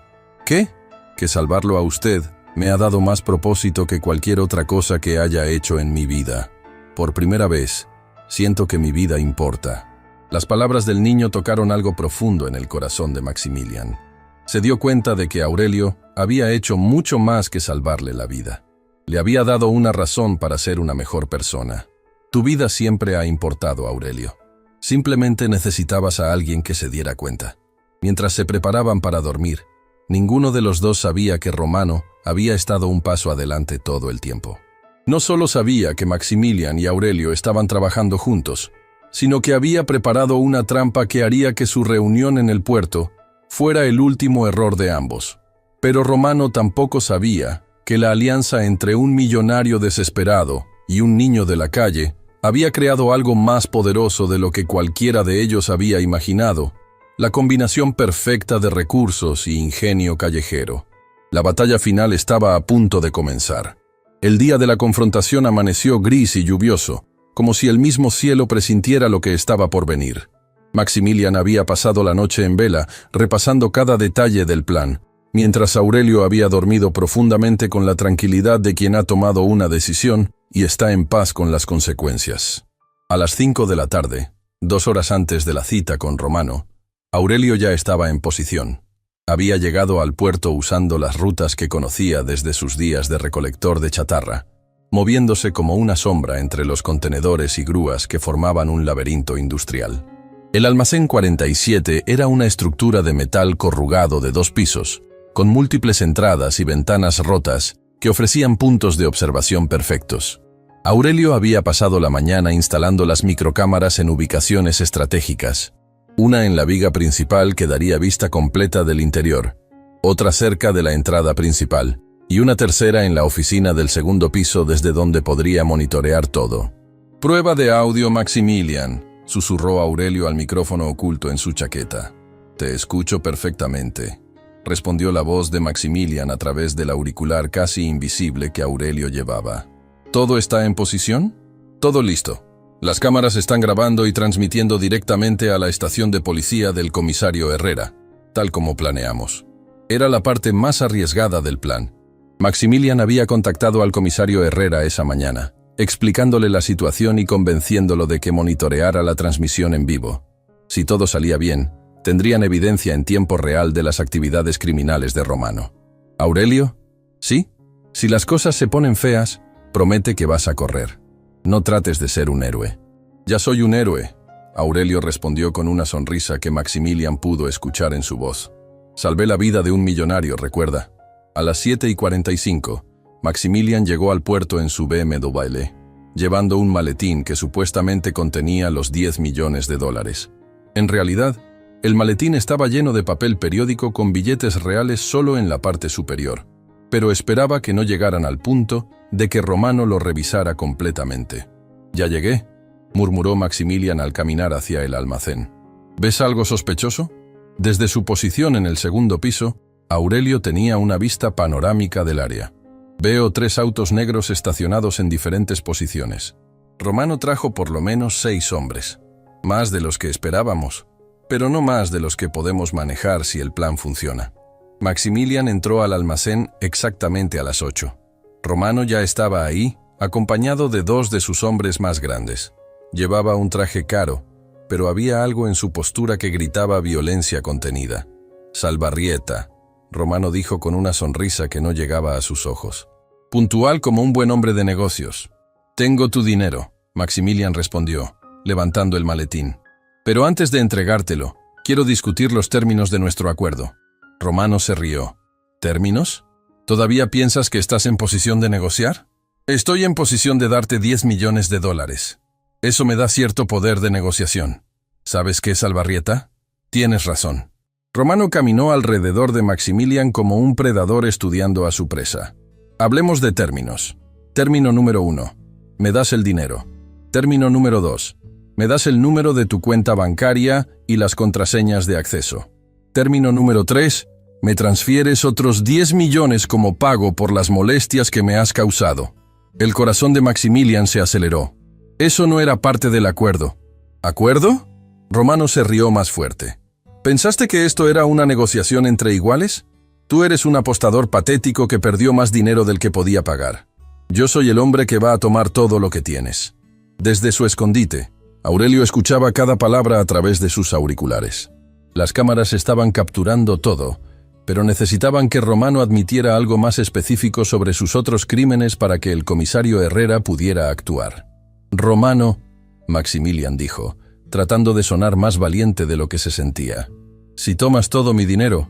¿Qué? Que salvarlo a usted me ha dado más propósito que cualquier otra cosa que haya hecho en mi vida. Por primera vez, siento que mi vida importa. Las palabras del niño tocaron algo profundo en el corazón de Maximilian. Se dio cuenta de que Aurelio había hecho mucho más que salvarle la vida. Le había dado una razón para ser una mejor persona. Tu vida siempre ha importado, Aurelio. Simplemente necesitabas a alguien que se diera cuenta. Mientras se preparaban para dormir, ninguno de los dos sabía que Romano había estado un paso adelante todo el tiempo. No solo sabía que Maximilian y Aurelio estaban trabajando juntos, sino que había preparado una trampa que haría que su reunión en el puerto fuera el último error de ambos. Pero Romano tampoco sabía que la alianza entre un millonario desesperado y un niño de la calle había creado algo más poderoso de lo que cualquiera de ellos había imaginado, la combinación perfecta de recursos y ingenio callejero. La batalla final estaba a punto de comenzar. El día de la confrontación amaneció gris y lluvioso, como si el mismo cielo presintiera lo que estaba por venir. Maximilian había pasado la noche en vela, repasando cada detalle del plan, mientras Aurelio había dormido profundamente con la tranquilidad de quien ha tomado una decisión y está en paz con las consecuencias. A las 5 de la tarde, 2 horas antes de la cita con Romano, Aurelio ya estaba en posición. Había llegado al puerto usando las rutas que conocía desde sus días de recolector de chatarra, moviéndose como una sombra entre los contenedores y grúas que formaban un laberinto industrial. El almacén 47 era una estructura de metal corrugado de 2 pisos, con múltiples entradas y ventanas rotas que ofrecían puntos de observación perfectos. Aurelio había pasado la mañana instalando las microcámaras en ubicaciones estratégicas, una en la viga principal que daría vista completa del interior, otra cerca de la entrada principal, y una tercera en la oficina del segundo piso desde donde podría monitorear todo. «Prueba de audio, Maximilian», susurró Aurelio al micrófono oculto en su chaqueta. «Te escucho perfectamente», respondió la voz de Maximilian a través del auricular casi invisible que Aurelio llevaba. «¿Todo está en posición?» «Todo listo. Las cámaras están grabando y transmitiendo directamente a la estación de policía del comisario Herrera, tal como planeamos». Era la parte más arriesgada del plan. Maximilian había contactado al comisario Herrera esa mañana, explicándole la situación y convenciéndolo de que monitoreara la transmisión en vivo. Si todo salía bien, tendrían evidencia en tiempo real de las actividades criminales de Romano. «¿Aurelio? ¿Sí? Si las cosas se ponen feas, promete que vas a correr. No trates de ser un héroe». «Ya soy un héroe», Aurelio respondió con una sonrisa que Maximilian pudo escuchar en su voz. «Salvé la vida de un millonario, recuerda». A las 7:45, Maximilian llegó al puerto en su BMW, llevando un maletín que supuestamente contenía los $10 millones. En realidad, el maletín estaba lleno de papel periódico con billetes reales solo en la parte superior, pero esperaba que no llegaran al punto de que Romano lo revisara completamente. «Ya llegué», murmuró Maximilian al caminar hacia el almacén. «¿Ves algo sospechoso?» Desde su posición en el segundo piso, Aurelio tenía una vista panorámica del área. «Veo 3 autos negros estacionados en diferentes posiciones. Romano trajo por lo menos 6 hombres. Más de los que esperábamos, pero no más de los que podemos manejar si el plan funciona». Maximilian entró al almacén exactamente a las 8. Romano ya estaba ahí, acompañado de 2 de sus hombres más grandes. Llevaba un traje caro, pero había algo en su postura que gritaba violencia contenida. «Salvarrieta», Romano dijo con una sonrisa que no llegaba a sus ojos. «Puntual como un buen hombre de negocios». «Tengo tu dinero», Maximilian respondió, levantando el maletín. «Pero antes de entregártelo, quiero discutir los términos de nuestro acuerdo». Romano se rió. «¿Términos? ¿Todavía piensas que estás en posición de negociar?» «Estoy en posición de darte $10 millones. Eso me da cierto poder de negociación. ¿Sabes qué, Salvarrieta? Tienes razón. Romano caminó alrededor de Maximilian como un predador estudiando a su presa. Hablemos de términos. Término número 1. Me das el dinero. Término número 2. Me das el número de tu cuenta bancaria y las contraseñas de acceso. Término número 3. Me transfieres otros 10 millones como pago por las molestias que me has causado. El corazón de Maximilian se aceleró. Eso no era parte del acuerdo. ¿Acuerdo? Romano se rió más fuerte. ¿Pensaste que esto era una negociación entre iguales? Tú eres un apostador patético que perdió más dinero del que podía pagar. Yo soy el hombre que va a tomar todo lo que tienes. Desde su escondite, Aurelio escuchaba cada palabra a través de sus auriculares. Las cámaras estaban capturando todo, pero necesitaban que Romano admitiera algo más específico sobre sus otros crímenes para que el comisario Herrera pudiera actuar. Romano, Maximilian dijo, tratando de sonar más valiente de lo que se sentía. Si tomas todo mi dinero,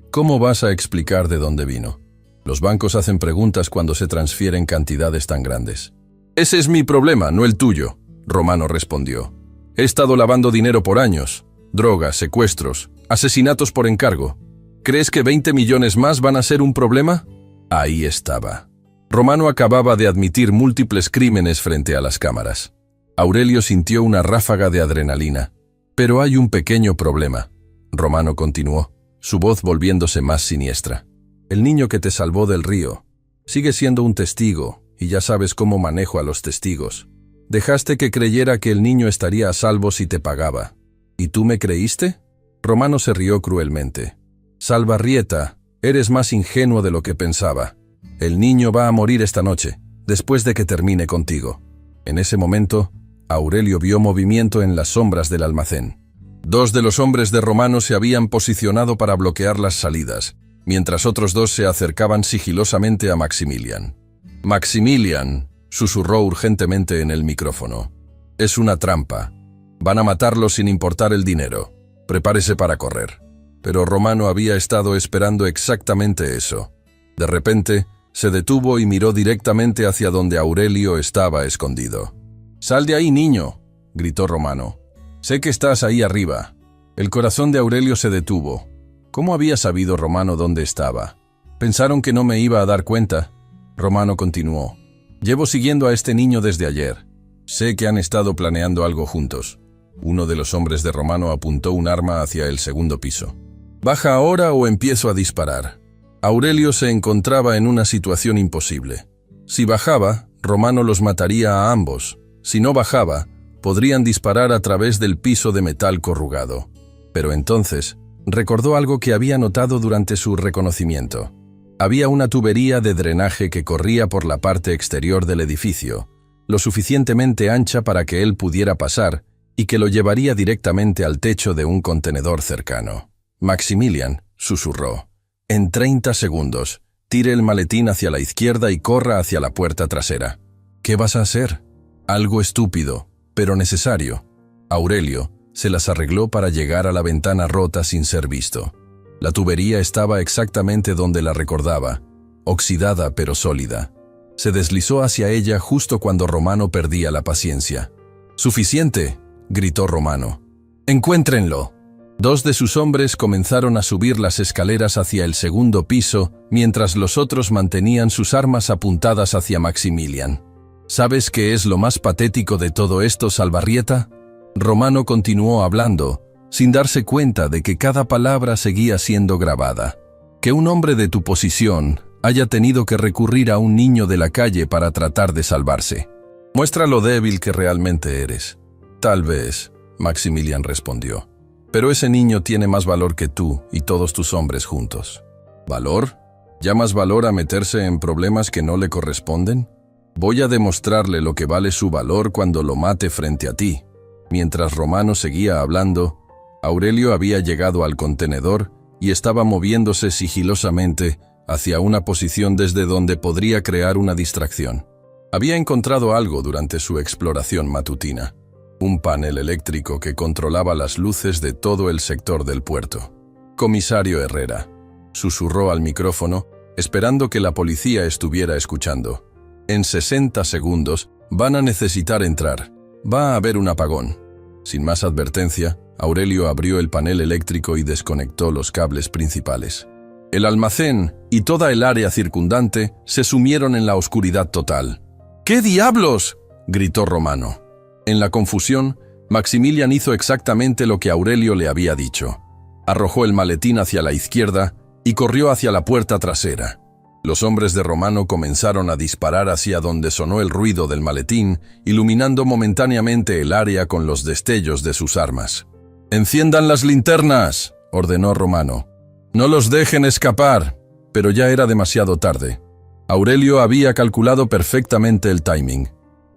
¿cómo vas a explicar de dónde vino? Los bancos hacen preguntas cuando se transfieren cantidades tan grandes. Ese es mi problema, no el tuyo, Romano respondió. He estado lavando dinero por años. Drogas, secuestros, asesinatos por encargo. ¿Crees que 20 millones más van a ser un problema? Ahí estaba. Romano acababa de admitir múltiples crímenes frente a las cámaras. Aurelio sintió una ráfaga de adrenalina. Pero hay un pequeño problema, Romano continuó, su voz volviéndose más siniestra. El niño que te salvó del río sigue siendo un testigo, y ya sabes cómo manejo a los testigos. Dejaste que creyera que el niño estaría a salvo si te pagaba. ¿Y tú me creíste? Romano se rió cruelmente. Salvarrieta, eres más ingenuo de lo que pensaba. El niño va a morir esta noche, después de que termine contigo. En ese momento, Aurelio vio movimiento en las sombras del almacén. 2 de los hombres de Romano se habían posicionado para bloquear las salidas, mientras otros 2 se acercaban sigilosamente a Maximilian. «Maximilian», susurró urgentemente en el micrófono. «Es una trampa. Van a matarlo sin importar el dinero. Prepárese para correr». Pero Romano había estado esperando exactamente eso. De repente, se detuvo y miró directamente hacia donde Aurelio estaba escondido. «Sal de ahí, niño», gritó Romano. «Sé que estás ahí arriba». El corazón de Aurelio se detuvo. ¿Cómo había sabido Romano dónde estaba? ¿Pensaron que no me iba a dar cuenta? Romano continuó. «Llevo siguiendo a este niño desde ayer. Sé que han estado planeando algo juntos». Uno de los hombres de Romano apuntó un arma hacia el segundo piso. «Baja ahora o empiezo a disparar». Aurelio se encontraba en una situación imposible. Si bajaba, Romano los mataría a ambos. Si no bajaba, podrían disparar a través del piso de metal corrugado. Pero entonces, recordó algo que había notado durante su reconocimiento. Había una tubería de drenaje que corría por la parte exterior del edificio, lo suficientemente ancha para que él pudiera pasar y que lo llevaría directamente al techo de un contenedor cercano. Maximilian susurró. «En 30 segundos, tire el maletín hacia la izquierda y corra hacia la puerta trasera». «¿Qué vas a hacer?» «Algo estúpido, pero necesario». Aurelio se las arregló para llegar a la ventana rota sin ser visto. La tubería estaba exactamente donde la recordaba, oxidada pero sólida. Se deslizó hacia ella justo cuando Romano perdía la paciencia. «¡Suficiente!», gritó Romano. «¡Encuéntrenlo!». 2 de sus hombres comenzaron a subir las escaleras hacia el segundo piso, mientras los otros mantenían sus armas apuntadas hacia Maximilian. ¿Sabes qué es lo más patético de todo esto, Salvarrieta? Romano continuó hablando, sin darse cuenta de que cada palabra seguía siendo grabada. Que un hombre de tu posición haya tenido que recurrir a un niño de la calle para tratar de salvarse. Muestra lo débil que realmente eres. Tal vez, Maximilian respondió. Pero ese niño tiene más valor que tú y todos tus hombres juntos. ¿Valor? ¿Llamas valor a meterse en problemas que no le corresponden? Voy a demostrarle lo que vale su valor cuando lo mate frente a ti. Mientras Romano seguía hablando, Aurelio había llegado al contenedor y estaba moviéndose sigilosamente hacia una posición desde donde podría crear una distracción. Había encontrado algo durante su exploración matutina. Un panel eléctrico que controlaba las luces de todo el sector del puerto. «Comisario Herrera», susurró al micrófono, esperando que la policía estuviera escuchando. «En 60 segundos van a necesitar entrar. Va a haber un apagón. Sin más advertencia, Aurelio abrió el panel eléctrico y desconectó los cables principales. El almacén y toda el área circundante se sumieron en la oscuridad total. ¿Qué diablos?, gritó Romano. En la confusión, Maximilian hizo exactamente lo que Aurelio le había dicho. Arrojó el maletín hacia la izquierda y corrió hacia la puerta trasera. Los hombres de Romano comenzaron a disparar hacia donde sonó el ruido del maletín, iluminando momentáneamente el área con los destellos de sus armas. «¡Enciendan las linternas!», ordenó Romano. «No los dejen escapar», pero ya era demasiado tarde. Aurelio había calculado perfectamente el timing.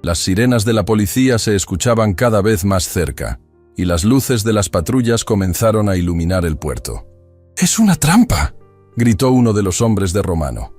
Las sirenas de la policía se escuchaban cada vez más cerca, y las luces de las patrullas comenzaron a iluminar el puerto. «¡Es una trampa!», gritó uno de los hombres de Romano.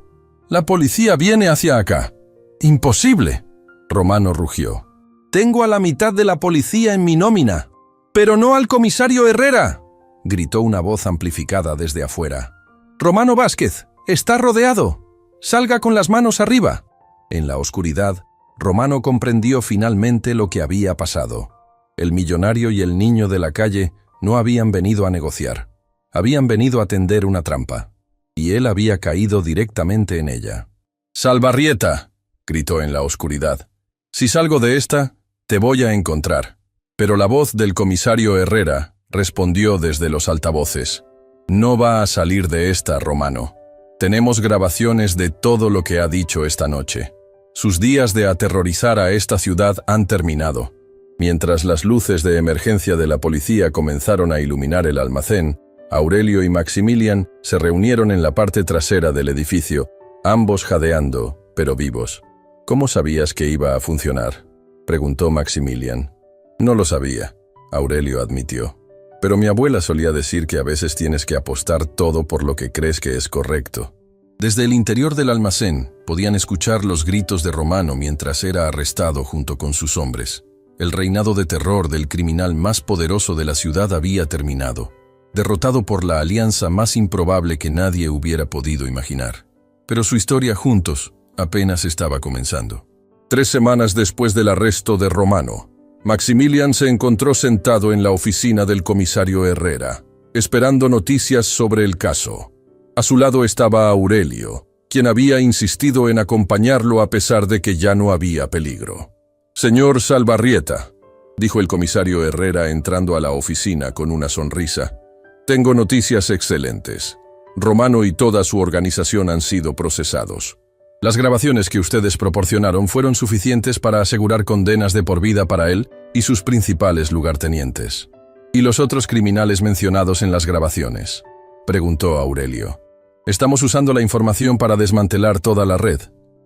«La policía viene hacia acá». «¡Imposible!», Romano rugió. «Tengo a la mitad de la policía en mi nómina». «¡Pero no al comisario Herrera!», gritó una voz amplificada desde afuera. «Romano Vázquez, está rodeado. Salga con las manos arriba». En la oscuridad, Romano comprendió finalmente lo que había pasado. El millonario y el niño de la calle no habían venido a negociar. Habían venido a tender una trampa. Y él había caído directamente en ella. «Salvarrieta», gritó en la oscuridad. «Si salgo de esta, te voy a encontrar». Pero la voz del comisario Herrera respondió desde los altavoces. «No va a salir de esta, Romano. Tenemos grabaciones de todo lo que ha dicho esta noche. Sus días de aterrorizar a esta ciudad han terminado». Mientras las luces de emergencia de la policía comenzaron a iluminar el almacén, Aurelio y Maximilian se reunieron en la parte trasera del edificio, ambos jadeando, pero vivos. «¿Cómo sabías que iba a funcionar?», preguntó Maximilian. «No lo sabía», Aurelio admitió. «Pero mi abuela solía decir que a veces tienes que apostar todo por lo que crees que es correcto». Desde el interior del almacén podían escuchar los gritos de Romano mientras era arrestado junto con sus hombres. El reinado de terror del criminal más poderoso de la ciudad había terminado, derrotado por la alianza más improbable que nadie hubiera podido imaginar. Pero su historia juntos apenas estaba comenzando. 3 semanas después del arresto de Romano, Maximilian se encontró sentado en la oficina del comisario Herrera, esperando noticias sobre el caso. A su lado estaba Aurelio, quien había insistido en acompañarlo a pesar de que ya no había peligro. «Señor Salvarrieta», dijo el comisario Herrera entrando a la oficina con una sonrisa, «tengo noticias excelentes. Romano y toda su organización han sido procesados. Las grabaciones que ustedes proporcionaron fueron suficientes para asegurar condenas de por vida para él y sus principales lugartenientes». «¿Y los otros criminales mencionados en las grabaciones?», preguntó Aurelio. «Estamos usando la información para desmantelar toda la red.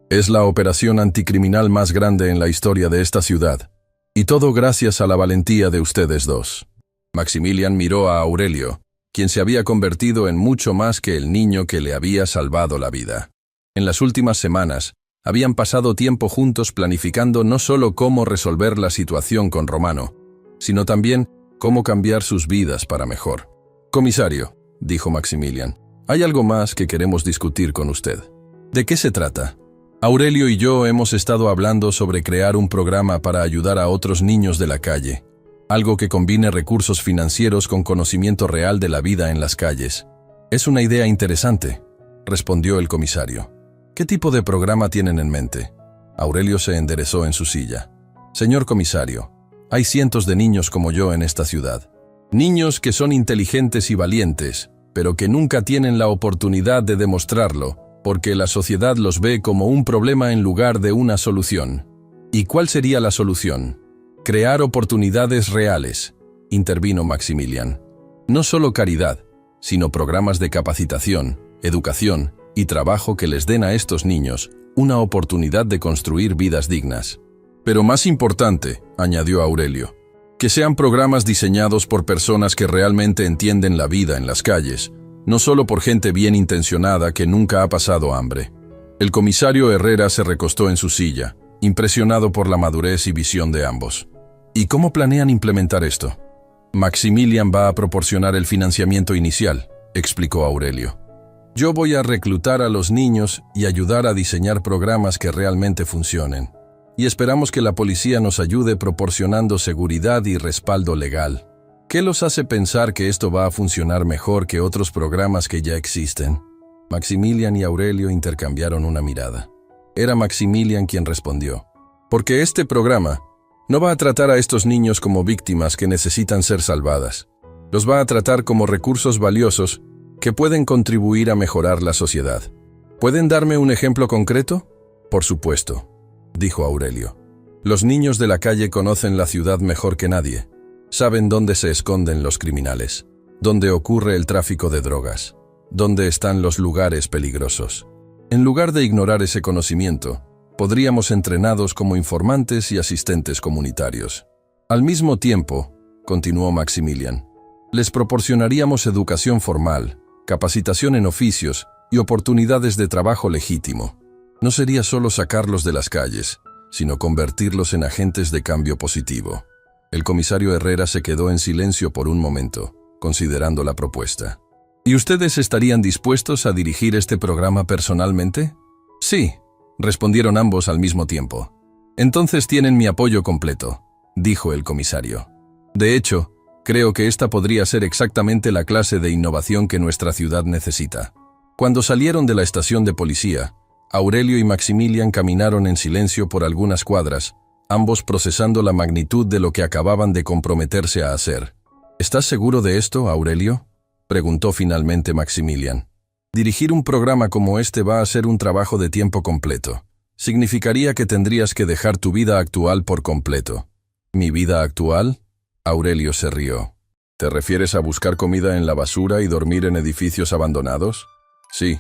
Es la operación anticriminal más grande en la historia de esta ciudad. Y todo gracias a la valentía de ustedes dos». Maximilian miró a Aurelio, quien se había convertido en mucho más que el niño que le había salvado la vida. En las últimas semanas, habían pasado tiempo juntos planificando no solo cómo resolver la situación con Romano, sino también cómo cambiar sus vidas para mejor. «Comisario», dijo Maximilian, «hay algo más que queremos discutir con usted». «¿De qué se trata?». «Aurelio y yo hemos estado hablando sobre crear un programa para ayudar a otros niños de la calle. Algo que combine recursos financieros con conocimiento real de la vida en las calles. Es una idea interesante», respondió el comisario. «¿Qué tipo de programa tienen en mente?». Aurelio se enderezó en su silla. «Señor comisario, hay cientos de niños como yo en esta ciudad. Niños que son inteligentes y valientes, pero que nunca tienen la oportunidad de demostrarlo, porque la sociedad los ve como un problema en lugar de una solución. ¿Y cuál sería la solución? Crear oportunidades reales», intervino Maximilian. «No solo caridad, sino programas de capacitación, educación y trabajo que les den a estos niños una oportunidad de construir vidas dignas. Pero más importante», añadió Aurelio, «que sean programas diseñados por personas que realmente entienden la vida en las calles, no solo por gente bien intencionada que nunca ha pasado hambre». El comisario Herrera se recostó en su silla, impresionado por la madurez y visión de ambos. «¿Y cómo planean implementar esto?». «Maximilian va a proporcionar el financiamiento inicial», explicó Aurelio. «Yo voy a reclutar a los niños y ayudar a diseñar programas que realmente funcionen. y esperamos que la policía nos ayude proporcionando seguridad y respaldo legal. ¿Qué los hace pensar que esto va a funcionar mejor que otros programas que ya existen? Maximilian y Aurelio intercambiaron una mirada. Era Maximilian quien respondió. Porque este programa no va a tratar a estos niños como víctimas que necesitan ser salvadas. Los va a tratar como recursos valiosos que pueden contribuir a mejorar la sociedad. ¿Pueden darme un ejemplo concreto? Por supuesto, dijo Aurelio. Los niños de la calle conocen la ciudad mejor que nadie. Saben dónde se esconden los criminales, dónde ocurre el tráfico de drogas, dónde están los lugares peligrosos. En lugar de ignorar ese conocimiento, podríamos entrenados como informantes y asistentes comunitarios. Al mismo tiempo, continuó Maximilian, les proporcionaríamos educación formal, capacitación en oficios y oportunidades de trabajo legítimo. No sería solo sacarlos de las calles, sino convertirlos en agentes de cambio positivo. El comisario Herrera se quedó en silencio por un momento, considerando la propuesta. ¿Y ustedes estarían dispuestos a dirigir este programa personalmente? Sí, respondieron ambos al mismo tiempo. Entonces tienen mi apoyo completo, dijo el comisario. De hecho, creo que esta podría ser exactamente la clase de innovación que nuestra ciudad necesita. Cuando salieron de la estación de policía, Aurelio y Maximilian caminaron en silencio por algunas cuadras, ambos procesando la magnitud de lo que acababan de comprometerse a hacer. ¿Estás seguro de esto, Aurelio?, preguntó finalmente Maximilian. Dirigir un programa como este va a ser un trabajo de tiempo completo. Significaría que tendrías que dejar tu vida actual por completo. ¿Mi vida actual? Aurelio se rió. ¿Te refieres a buscar comida en la basura y dormir en edificios abandonados? Sí,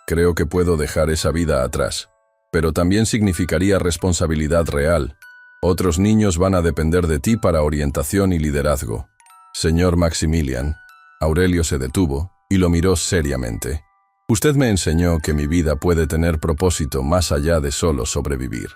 creo que puedo dejar esa vida atrás. Pero también significaría responsabilidad real. Otros niños van a depender de ti para orientación y liderazgo. Señor Maximilian, Aurelio se detuvo y lo miró seriamente. Usted me enseñó que mi vida puede tener propósito más allá de solo sobrevivir.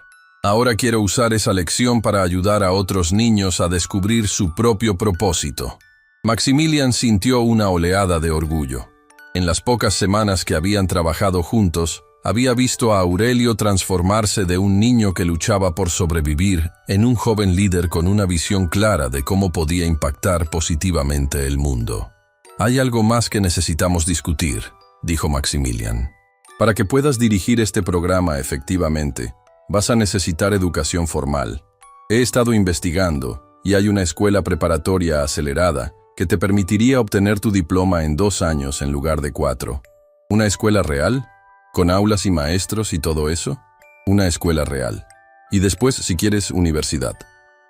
Ahora quiero usar esa lección para ayudar a otros niños a descubrir su propio propósito. Maximilian sintió una oleada de orgullo. En las pocas semanas que habían trabajado juntos, había visto a Aurelio transformarse de un niño que luchaba por sobrevivir en un joven líder con una visión clara de cómo podía impactar positivamente el mundo. Hay algo más que necesitamos discutir, dijo Maximilian. Para que puedas dirigir este programa efectivamente, vas a necesitar educación formal. He estado investigando y hay una escuela preparatoria acelerada que te permitiría obtener tu diploma en 2 años en lugar de 4. ¿Una escuela real? ¿Con aulas y maestros y todo eso? Una escuela real. Y después, si quieres, universidad.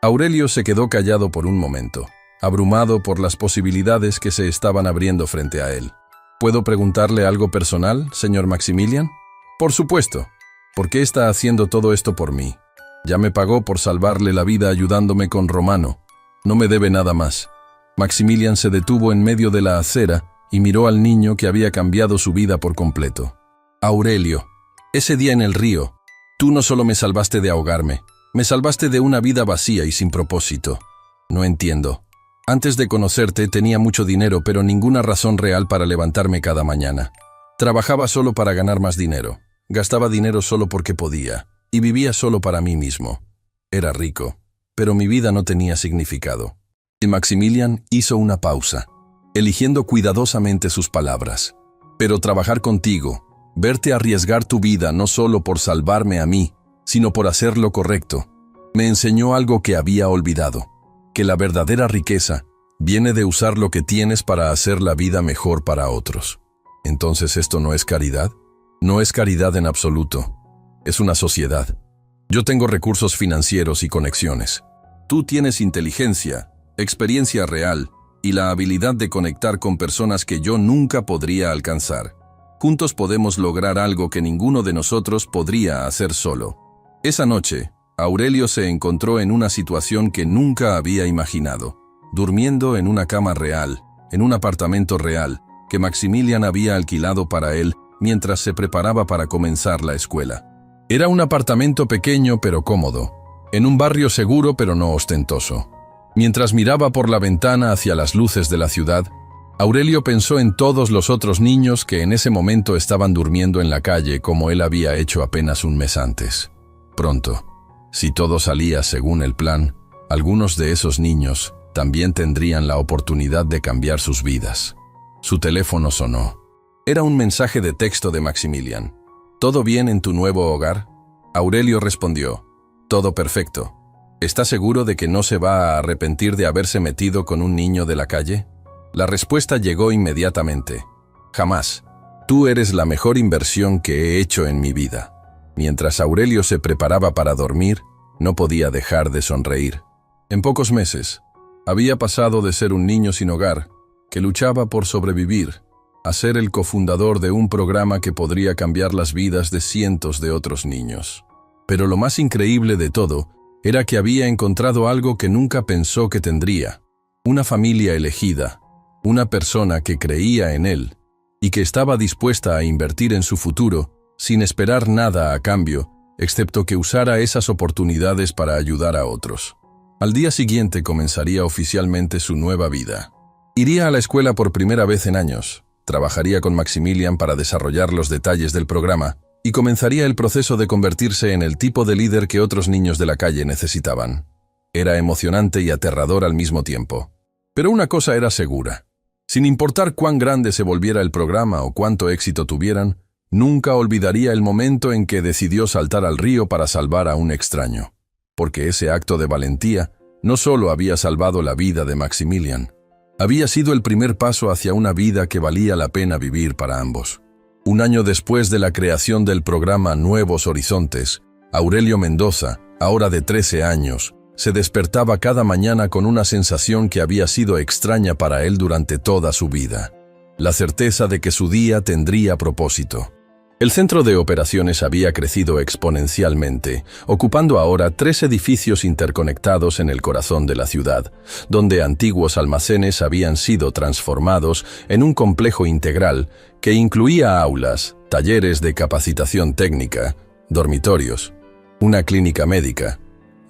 Aurelio se quedó callado por un momento, abrumado por las posibilidades que se estaban abriendo frente a él. ¿Puedo preguntarle algo personal, señor Maximilian? Por supuesto. ¿Por qué está haciendo todo esto por mí? Ya me pagó por salvarle la vida ayudándome con Romano. No me debe nada más. Maximilian se detuvo en medio de la acera y miró al niño que había cambiado su vida por completo. Aurelio, ese día en el río, tú no solo me salvaste de ahogarme, me salvaste de una vida vacía y sin propósito. No entiendo. Antes de conocerte tenía mucho dinero, pero ninguna razón real para levantarme cada mañana. Trabajaba solo para ganar más dinero, gastaba dinero solo porque podía, y vivía solo para mí mismo. Era rico, pero mi vida no tenía significado. Y Maximilian hizo una pausa, eligiendo cuidadosamente sus palabras. Pero trabajar contigo, verte arriesgar tu vida no solo por salvarme a mí, sino por hacer lo correcto, me enseñó algo que había olvidado, que la verdadera riqueza viene de usar lo que tienes para hacer la vida mejor para otros. Entonces, ¿esto no es caridad? No es caridad en absoluto. Es una sociedad. Yo tengo recursos financieros y conexiones. Tú tienes inteligencia, experiencia real y la habilidad de conectar con personas que yo nunca podría alcanzar. Juntos podemos lograr algo que ninguno de nosotros podría hacer solo. Esa noche, Aurelio se encontró en una situación que nunca había imaginado, durmiendo en una cama real, en un apartamento real, que Maximilian había alquilado para él mientras se preparaba para comenzar la escuela. Era un apartamento pequeño pero cómodo, en un barrio seguro pero no ostentoso. Mientras miraba por la ventana hacia las luces de la ciudad, Aurelio pensó en todos los otros niños que en ese momento estaban durmiendo en la calle como él había hecho apenas un mes antes. Pronto, Si todo salía según el plan, algunos de esos niños también tendrían la oportunidad de cambiar sus vidas. Su teléfono sonó. Era un mensaje de texto de Maximilian. ¿Todo bien en tu nuevo hogar? Aurelio respondió: todo perfecto. ¿Está seguro de que no se va a arrepentir de haberse metido con un niño de la calle? La respuesta llegó inmediatamente: jamás. Tú eres la mejor inversión que he hecho en mi vida. Mientras Aurelio se preparaba para dormir, no podía dejar de sonreír. En pocos meses, había pasado de ser un niño sin hogar, que luchaba por sobrevivir, a ser el cofundador de un programa que podría cambiar las vidas de cientos de otros niños. Pero lo más increíble de todo era que había encontrado algo que nunca pensó que tendría: una familia elegida, una persona que creía en él y que estaba dispuesta a invertir en su futuro sin esperar nada a cambio, excepto que usara esas oportunidades para ayudar a otros. Al día siguiente comenzaría oficialmente su nueva vida. Iría a la escuela por primera vez en años, trabajaría con Maximilian para desarrollar los detalles del programa y comenzaría el proceso de convertirse en el tipo de líder que otros niños de la calle necesitaban. Era emocionante y aterrador al mismo tiempo. Pero una cosa era segura: sin importar cuán grande se volviera el programa o cuánto éxito tuvieran, nunca olvidaría el momento en que decidió saltar al río para salvar a un extraño. Porque ese acto de valentía no solo había salvado la vida de Maximilian, había sido el primer paso hacia una vida que valía la pena vivir para ambos. Un año después de la creación del programa Nuevos Horizontes, Aurelio Mendoza, ahora de 13 años, se despertaba cada mañana con una sensación que había sido extraña para él durante toda su vida: la certeza de que su día tendría propósito. El centro de operaciones había crecido exponencialmente, ocupando ahora 3 edificios interconectados en el corazón de la ciudad, donde antiguos almacenes habían sido transformados en un complejo integral que incluía aulas, talleres de capacitación técnica, dormitorios, una clínica médica,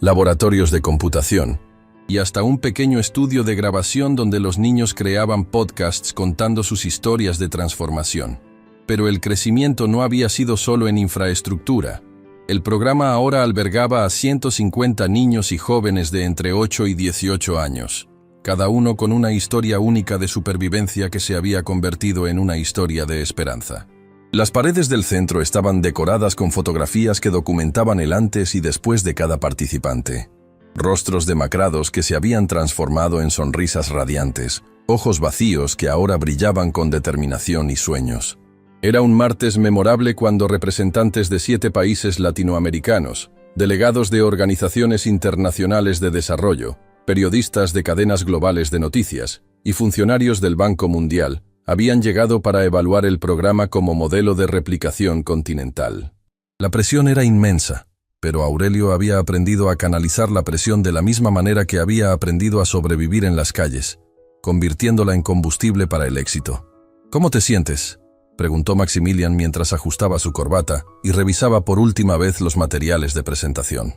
laboratorios de computación y hasta un pequeño estudio de grabación donde los niños creaban podcasts contando sus historias de transformación. Pero el crecimiento no había sido solo en infraestructura. El programa ahora albergaba a 150 niños y jóvenes de entre 8 y 18 años, cada uno con una historia única de supervivencia que se había convertido en una historia de esperanza. Las paredes del centro estaban decoradas con fotografías que documentaban el antes y después de cada participante. Rostros demacrados que se habían transformado en sonrisas radiantes, ojos vacíos que ahora brillaban con determinación y sueños. Era un martes memorable cuando representantes de 7 países latinoamericanos, delegados de organizaciones internacionales de desarrollo, periodistas de cadenas globales de noticias y funcionarios del Banco Mundial habían llegado para evaluar el programa como modelo de replicación continental. La presión era inmensa, pero Aurelio había aprendido a canalizar la presión de la misma manera que había aprendido a sobrevivir en las calles, convirtiéndola en combustible para el éxito. ¿Cómo te sientes?, preguntó Maximilian mientras ajustaba su corbata y revisaba por última vez los materiales de presentación.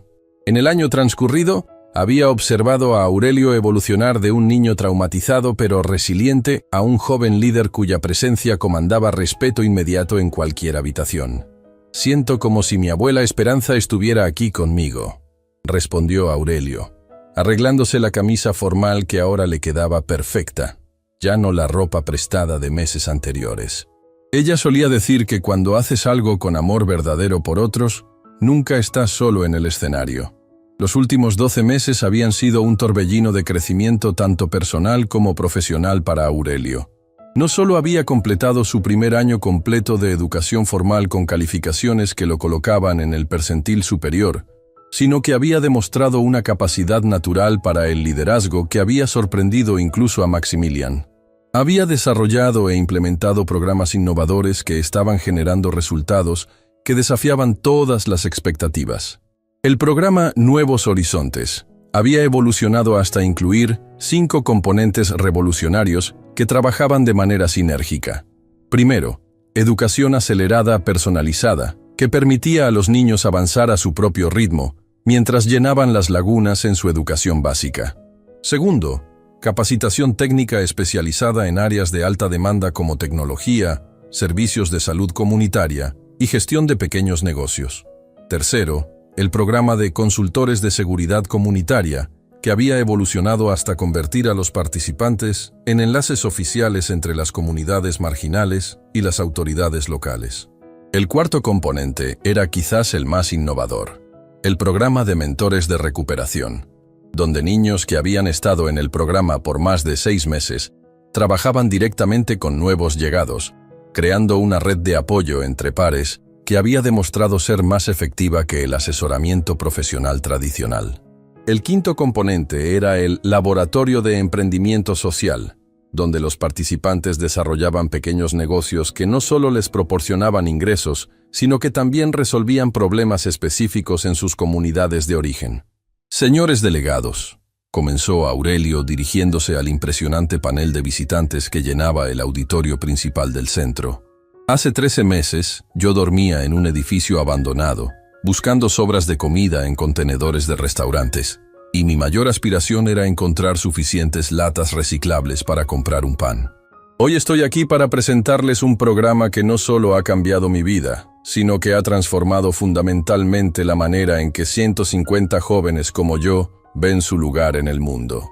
En el año transcurrido, había observado a Aurelio evolucionar de un niño traumatizado pero resiliente a un joven líder cuya presencia comandaba respeto inmediato en cualquier habitación. «Siento como si mi abuela Esperanza estuviera aquí conmigo», respondió Aurelio, arreglándose la camisa formal que ahora le quedaba perfecta, ya no la ropa prestada de meses anteriores. Ella solía decir que cuando haces algo con amor verdadero por otros, nunca estás solo en el escenario. Los últimos 12 meses habían sido un torbellino de crecimiento tanto personal como profesional para Aurelio. No solo había completado su primer año completo de educación formal con calificaciones que lo colocaban en el percentil superior, sino que había demostrado una capacidad natural para el liderazgo que había sorprendido incluso a Maximilian. Había desarrollado e implementado programas innovadores que estaban generando resultados que desafiaban todas las expectativas. El programa Nuevos Horizontes había evolucionado hasta incluir 5 componentes revolucionarios que trabajaban de manera sinérgica. Primero, educación acelerada personalizada, que permitía a los niños avanzar a su propio ritmo, mientras llenaban las lagunas en su educación básica. Segundo, capacitación técnica especializada en áreas de alta demanda como tecnología, servicios de salud comunitaria y gestión de pequeños negocios. Tercero, el programa de consultores de seguridad comunitaria, que había evolucionado hasta convertir a los participantes en enlaces oficiales entre las comunidades marginales y las autoridades locales. El cuarto componente era quizás el más innovador, el programa de mentores de recuperación, donde niños que habían estado en el programa por más de 6 meses trabajaban directamente con nuevos llegados, creando una red de apoyo entre pares que había demostrado ser más efectiva que el asesoramiento profesional tradicional. El quinto componente era el laboratorio de emprendimiento social, donde los participantes desarrollaban pequeños negocios que no solo les proporcionaban ingresos, sino que también resolvían problemas específicos en sus comunidades de origen. Señores delegados, comenzó Aurelio dirigiéndose al impresionante panel de visitantes que llenaba el auditorio principal del centro. Hace 13 meses, yo dormía en un edificio abandonado, buscando sobras de comida en contenedores de restaurantes, y mi mayor aspiración era encontrar suficientes latas reciclables para comprar un pan. Hoy estoy aquí para presentarles un programa que no solo ha cambiado mi vida, sino que ha transformado fundamentalmente la manera en que 150 jóvenes como yo ven su lugar en el mundo.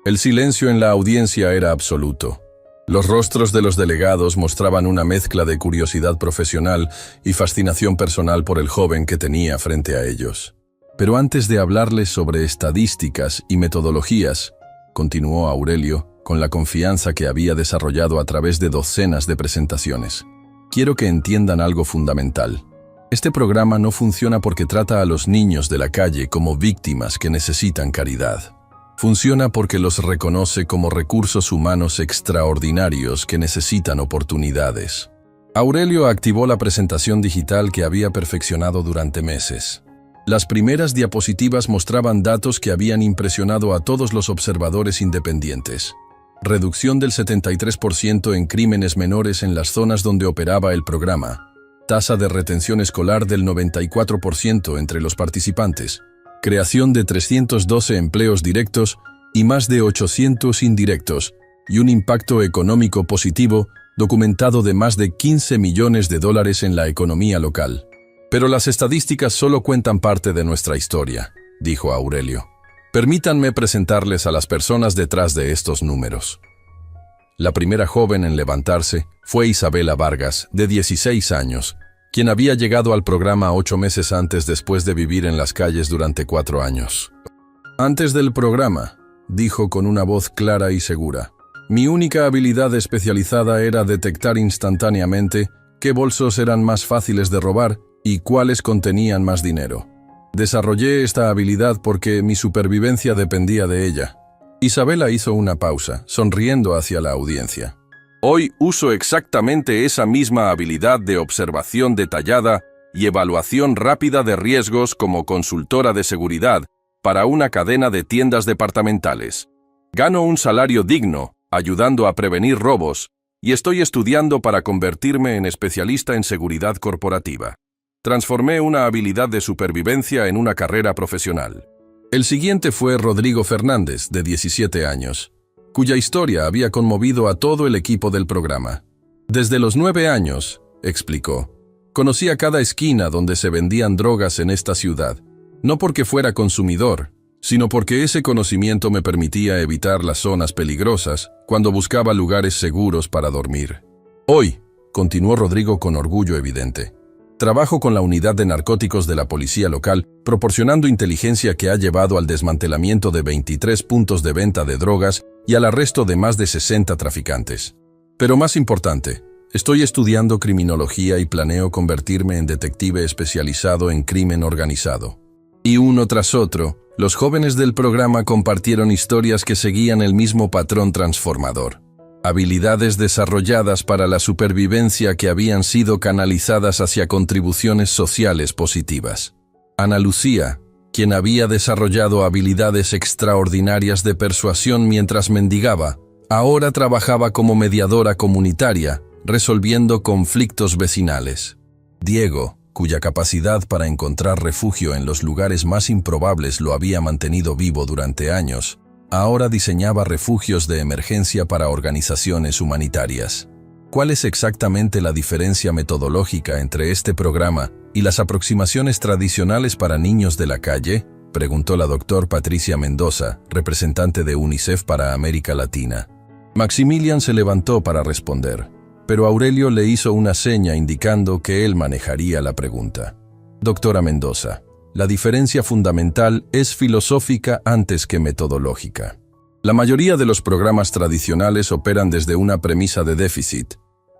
El silencio en la audiencia era absoluto. Los rostros de los delegados mostraban una mezcla de curiosidad profesional y fascinación personal por el joven que tenía frente a ellos. Pero antes de hablarles sobre estadísticas y metodologías, continuó Aurelio, con la confianza que había desarrollado a través de docenas de presentaciones, quiero que entiendan algo fundamental. Este programa no funciona porque trata a los niños de la calle como víctimas que necesitan caridad. Funciona porque los reconoce como recursos humanos extraordinarios que necesitan oportunidades. Aurelio activó la presentación digital que había perfeccionado durante meses. Las primeras diapositivas mostraban datos que habían impresionado a todos los observadores independientes. Reducción del 73% en crímenes menores en las zonas donde operaba el programa. Tasa de retención escolar del 94% entre los participantes. Creación de 312 empleos directos y más de 800 indirectos, y un impacto económico positivo documentado de más de $15 millones en la economía local. Pero las estadísticas solo cuentan parte de nuestra historia, dijo Aurelio. Permítanme presentarles a las personas detrás de estos números. La primera joven en levantarse fue Isabela Vargas, de 16 años, quien había llegado al programa 8 meses antes después de vivir en las calles durante 4 años. Antes del programa, dijo con una voz clara y segura, mi única habilidad especializada era detectar instantáneamente qué bolsos eran más fáciles de robar y cuáles contenían más dinero. Desarrollé esta habilidad porque mi supervivencia dependía de ella. Isabela hizo una pausa, sonriendo hacia la audiencia. Hoy uso exactamente esa misma habilidad de observación detallada y evaluación rápida de riesgos como consultora de seguridad para una cadena de tiendas departamentales. Gano un salario digno, ayudando a prevenir robos, y estoy estudiando para convertirme en especialista en seguridad corporativa. Transformé una habilidad de supervivencia en una carrera profesional. El siguiente fue Rodrigo Fernández, de 17 años, cuya historia había conmovido a todo el equipo del programa. Desde los 9 años, explicó, conocía cada esquina donde se vendían drogas en esta ciudad, no porque fuera consumidor, sino porque ese conocimiento me permitía evitar las zonas peligrosas cuando buscaba lugares seguros para dormir. Hoy, continuó Rodrigo con orgullo evidente, trabajo con la unidad de narcóticos de la policía local, proporcionando inteligencia que ha llevado al desmantelamiento de 23 puntos de venta de drogas y al arresto de más de 60 traficantes. Pero más importante, estoy estudiando criminología y planeo convertirme en detective especializado en crimen organizado. Y uno tras otro, los jóvenes del programa compartieron historias que seguían el mismo patrón transformador. Habilidades desarrolladas para la supervivencia que habían sido canalizadas hacia contribuciones sociales positivas. Ana Lucía, quien había desarrollado habilidades extraordinarias de persuasión mientras mendigaba, ahora trabajaba como mediadora comunitaria, resolviendo conflictos vecinales. Diego, cuya capacidad para encontrar refugio en los lugares más improbables lo había mantenido vivo durante años, ahora diseñaba refugios de emergencia para organizaciones humanitarias. ¿Cuál es exactamente la diferencia metodológica entre este programa y las aproximaciones tradicionales para niños de la calle?, preguntó la doctora Patricia Mendoza, representante de UNICEF para América Latina. Maximilian se levantó para responder, pero Aurelio le hizo una seña indicando que él manejaría la pregunta. Doctora Mendoza, la diferencia fundamental es filosófica antes que metodológica. La mayoría de los programas tradicionales operan desde una premisa de déficit.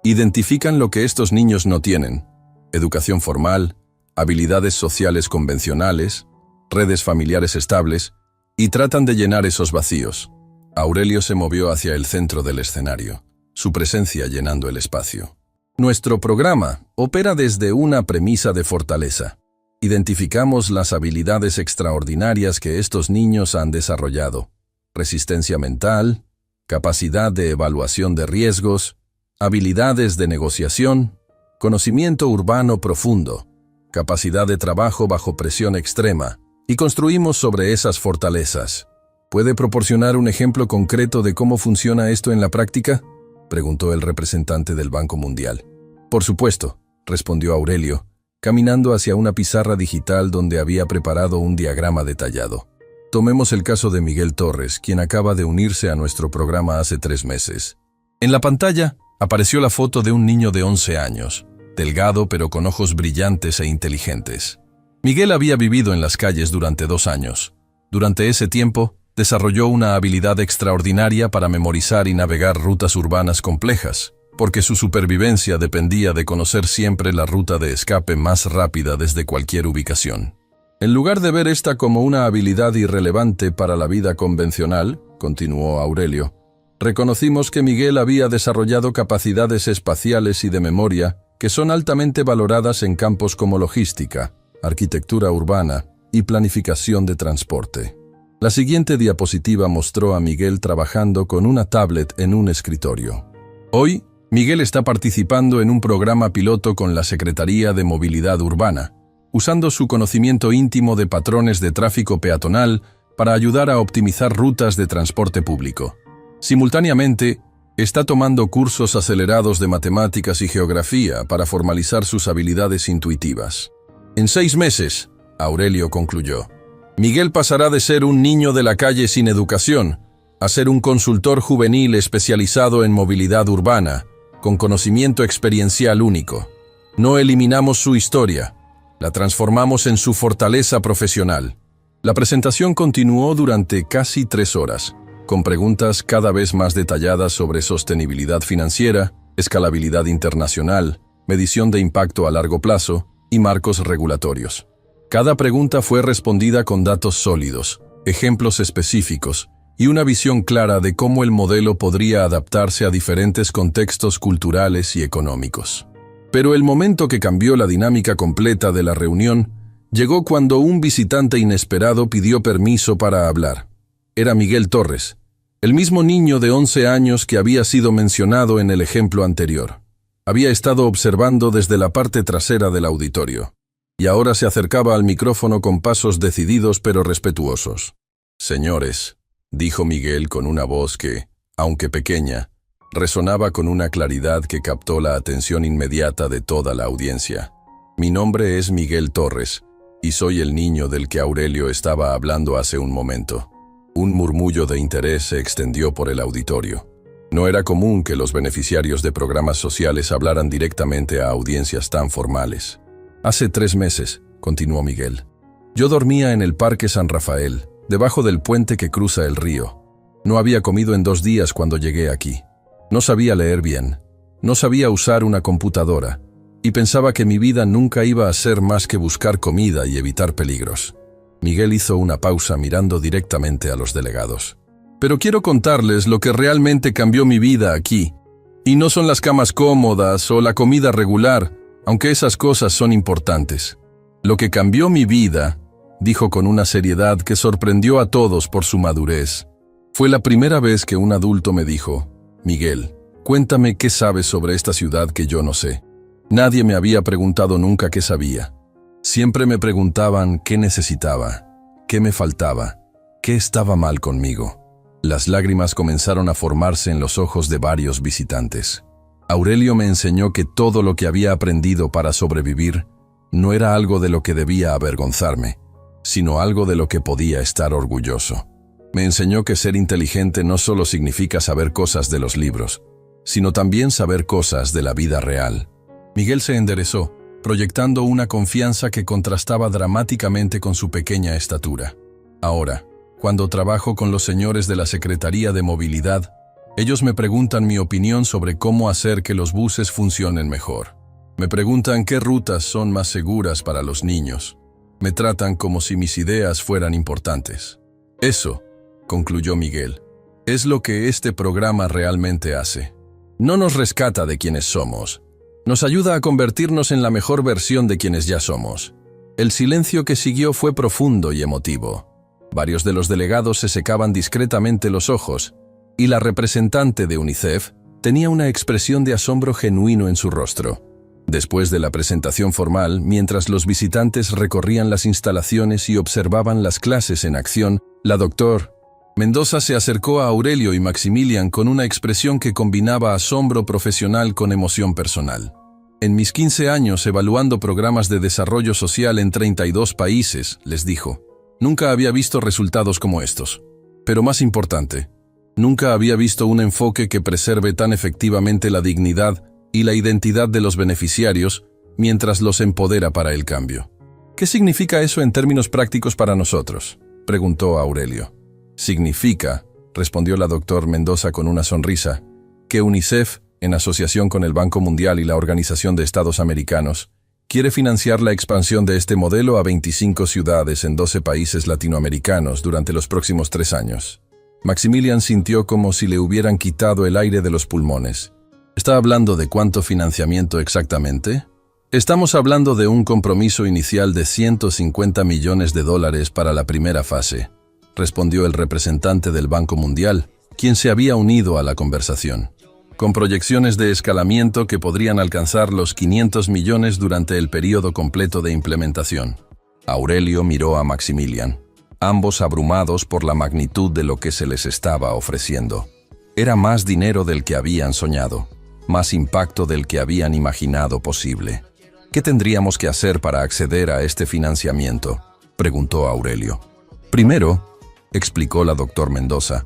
Identifican lo que estos niños no tienen: educación formal, habilidades sociales convencionales, redes familiares estables, y tratan de llenar esos vacíos. Aurelio se movió hacia el centro del escenario, su presencia llenando el espacio. Nuestro programa opera desde una premisa de fortaleza. Identificamos las habilidades extraordinarias que estos niños han desarrollado: resistencia mental, capacidad de evaluación de riesgos, habilidades de negociación, conocimiento urbano profundo, capacidad de trabajo bajo presión extrema, y construimos sobre esas fortalezas. ¿Puede proporcionar un ejemplo concreto de cómo funciona esto en la práctica?, preguntó el representante del Banco Mundial. Por supuesto, respondió Aurelio, caminando hacia una pizarra digital donde había preparado un diagrama detallado. Tomemos el caso de Miguel Torres, quien acaba de unirse a nuestro programa hace 3 meses. En la pantalla apareció la foto de un niño de 11 años, delgado pero con ojos brillantes e inteligentes. Miguel había vivido en las calles durante 2 años. Durante ese tiempo, desarrolló una habilidad extraordinaria para memorizar y navegar rutas urbanas complejas, porque su supervivencia dependía de conocer siempre la ruta de escape más rápida desde cualquier ubicación. En lugar de ver esta como una habilidad irrelevante para la vida convencional, continuó Aurelio, reconocimos que Miguel había desarrollado capacidades espaciales y de memoria que son altamente valoradas en campos como logística, arquitectura urbana y planificación de transporte. La siguiente diapositiva mostró a Miguel trabajando con una tablet en un escritorio. Hoy, Miguel está participando en un programa piloto con la Secretaría de Movilidad Urbana, usando su conocimiento íntimo de patrones de tráfico peatonal para ayudar a optimizar rutas de transporte público. Simultáneamente, está tomando cursos acelerados de matemáticas y geografía para formalizar sus habilidades intuitivas. En 6 meses, Aurelio concluyó, Miguel pasará de ser un niño de la calle sin educación a ser un consultor juvenil especializado en movilidad urbana, con conocimiento experiencial único. No eliminamos su historia, la transformamos en su fortaleza profesional. La presentación continuó durante casi 3 horas, con preguntas cada vez más detalladas sobre sostenibilidad financiera, escalabilidad internacional, medición de impacto a largo plazo y marcos regulatorios. Cada pregunta fue respondida con datos sólidos, ejemplos específicos y una visión clara de cómo el modelo podría adaptarse a diferentes contextos culturales y económicos. Pero el momento que cambió la dinámica completa de la reunión llegó cuando un visitante inesperado pidió permiso para hablar. Era Miguel Torres, el mismo niño de 11 años que había sido mencionado en el ejemplo anterior. Había estado observando desde la parte trasera del auditorio, y ahora se acercaba al micrófono con pasos decididos pero respetuosos. «Señores», dijo Miguel con una voz que, aunque pequeña, resonaba con una claridad que captó la atención inmediata de toda la audiencia. «Mi nombre es Miguel Torres, y soy el niño del que Aurelio estaba hablando hace un momento». Un murmullo de interés se extendió por el auditorio. No era común que los beneficiarios de programas sociales hablaran directamente a audiencias tan formales. «Hace 3 meses», continuó Miguel, «yo dormía en el Parque San Rafael, debajo del puente que cruza el río. No había comido en 2 días cuando llegué aquí. No sabía leer bien, no sabía usar una computadora, y pensaba que mi vida nunca iba a ser más que buscar comida y evitar peligros». Miguel hizo una pausa mirando directamente a los delegados. «Pero quiero contarles lo que realmente cambió mi vida aquí. Y no son las camas cómodas o la comida regular, aunque esas cosas son importantes. Lo que cambió mi vida», dijo con una seriedad que sorprendió a todos por su madurez, «fue la primera vez que un adulto me dijo, Miguel, cuéntame qué sabes sobre esta ciudad que yo no sé. Nadie me había preguntado nunca qué sabía. Siempre me preguntaban qué necesitaba, qué me faltaba, qué estaba mal conmigo». Las lágrimas comenzaron a formarse en los ojos de varios visitantes. Aurelio me enseñó que todo lo que había aprendido para sobrevivir no era algo de lo que debía avergonzarme, sino algo de lo que podía estar orgulloso. Me enseñó que ser inteligente no solo significa saber cosas de los libros, sino también saber cosas de la vida real. Miguel se enderezó, proyectando una confianza que contrastaba dramáticamente con su pequeña estatura. Ahora, cuando trabajo con los señores de la Secretaría de Movilidad, ellos me preguntan mi opinión sobre cómo hacer que los buses funcionen mejor. Me preguntan qué rutas son más seguras para los niños. Me tratan como si mis ideas fueran importantes. Eso, concluyó Miguel, es lo que este programa realmente hace. No nos rescata de quienes somos. Nos ayuda a convertirnos en la mejor versión de quienes ya somos. El silencio que siguió fue profundo y emotivo. Varios de los delegados se secaban discretamente los ojos, y la representante de UNICEF tenía una expresión de asombro genuino en su rostro. Después de la presentación formal, mientras los visitantes recorrían las instalaciones y observaban las clases en acción, la doctora Mendoza se acercó a Aurelio y Maximilian con una expresión que combinaba asombro profesional con emoción personal. En mis 15 años evaluando programas de desarrollo social en 32 países, les dijo, nunca había visto resultados como estos. Pero más importante, nunca había visto un enfoque que preserve tan efectivamente la dignidad y la identidad de los beneficiarios mientras los empodera para el cambio. ¿Qué significa eso en términos prácticos para nosotros?, preguntó Aurelio. Significa, respondió la doctora Mendoza con una sonrisa, que UNICEF, en asociación con el Banco Mundial y la Organización de Estados Americanos, quiere financiar la expansión de este modelo a 25 ciudades en 12 países latinoamericanos durante los próximos 3 años. Maximilian sintió como si le hubieran quitado el aire de los pulmones. ¿Está hablando de cuánto financiamiento exactamente? Estamos hablando de un compromiso inicial de $150 millones para la primera fase, respondió el representante del Banco Mundial, quien se había unido a la conversación, con proyecciones de escalamiento que podrían alcanzar los 500 millones durante el periodo completo de implementación. Aurelio miró a Maximilian, ambos abrumados por la magnitud de lo que se les estaba ofreciendo. Era más dinero del que habían soñado, más impacto del que habían imaginado posible. ¿Qué tendríamos que hacer para acceder a este financiamiento?, preguntó Aurelio. Primero, explicó la doctora Mendoza,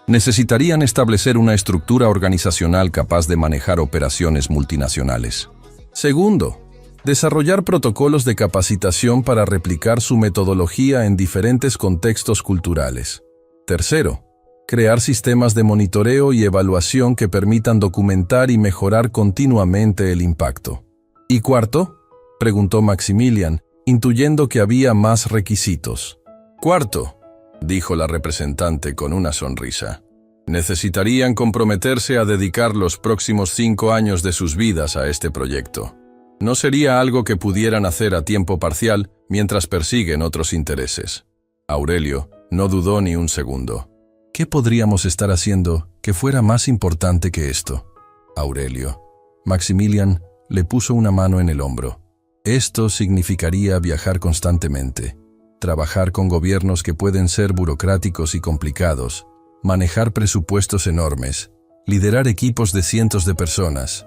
necesitarían establecer una estructura organizacional capaz de manejar operaciones multinacionales. Segundo, desarrollar protocolos de capacitación para replicar su metodología en diferentes contextos culturales. Tercero, crear sistemas de monitoreo y evaluación que permitan documentar y mejorar continuamente el impacto. ¿Y cuarto?, preguntó Maximilian, intuyendo que había más requisitos. Cuarto, dijo la representante con una sonrisa. Necesitarían comprometerse a dedicar los próximos 5 años de sus vidas a este proyecto. No sería algo que pudieran hacer a tiempo parcial mientras persiguen otros intereses. Aurelio no dudó ni un segundo. ¿Qué podríamos estar haciendo que fuera más importante que esto? Aurelio. Maximilian le puso una mano en el hombro. Esto significaría viajar constantemente, trabajar con gobiernos que pueden ser burocráticos y complicados, manejar presupuestos enormes, liderar equipos de cientos de personas.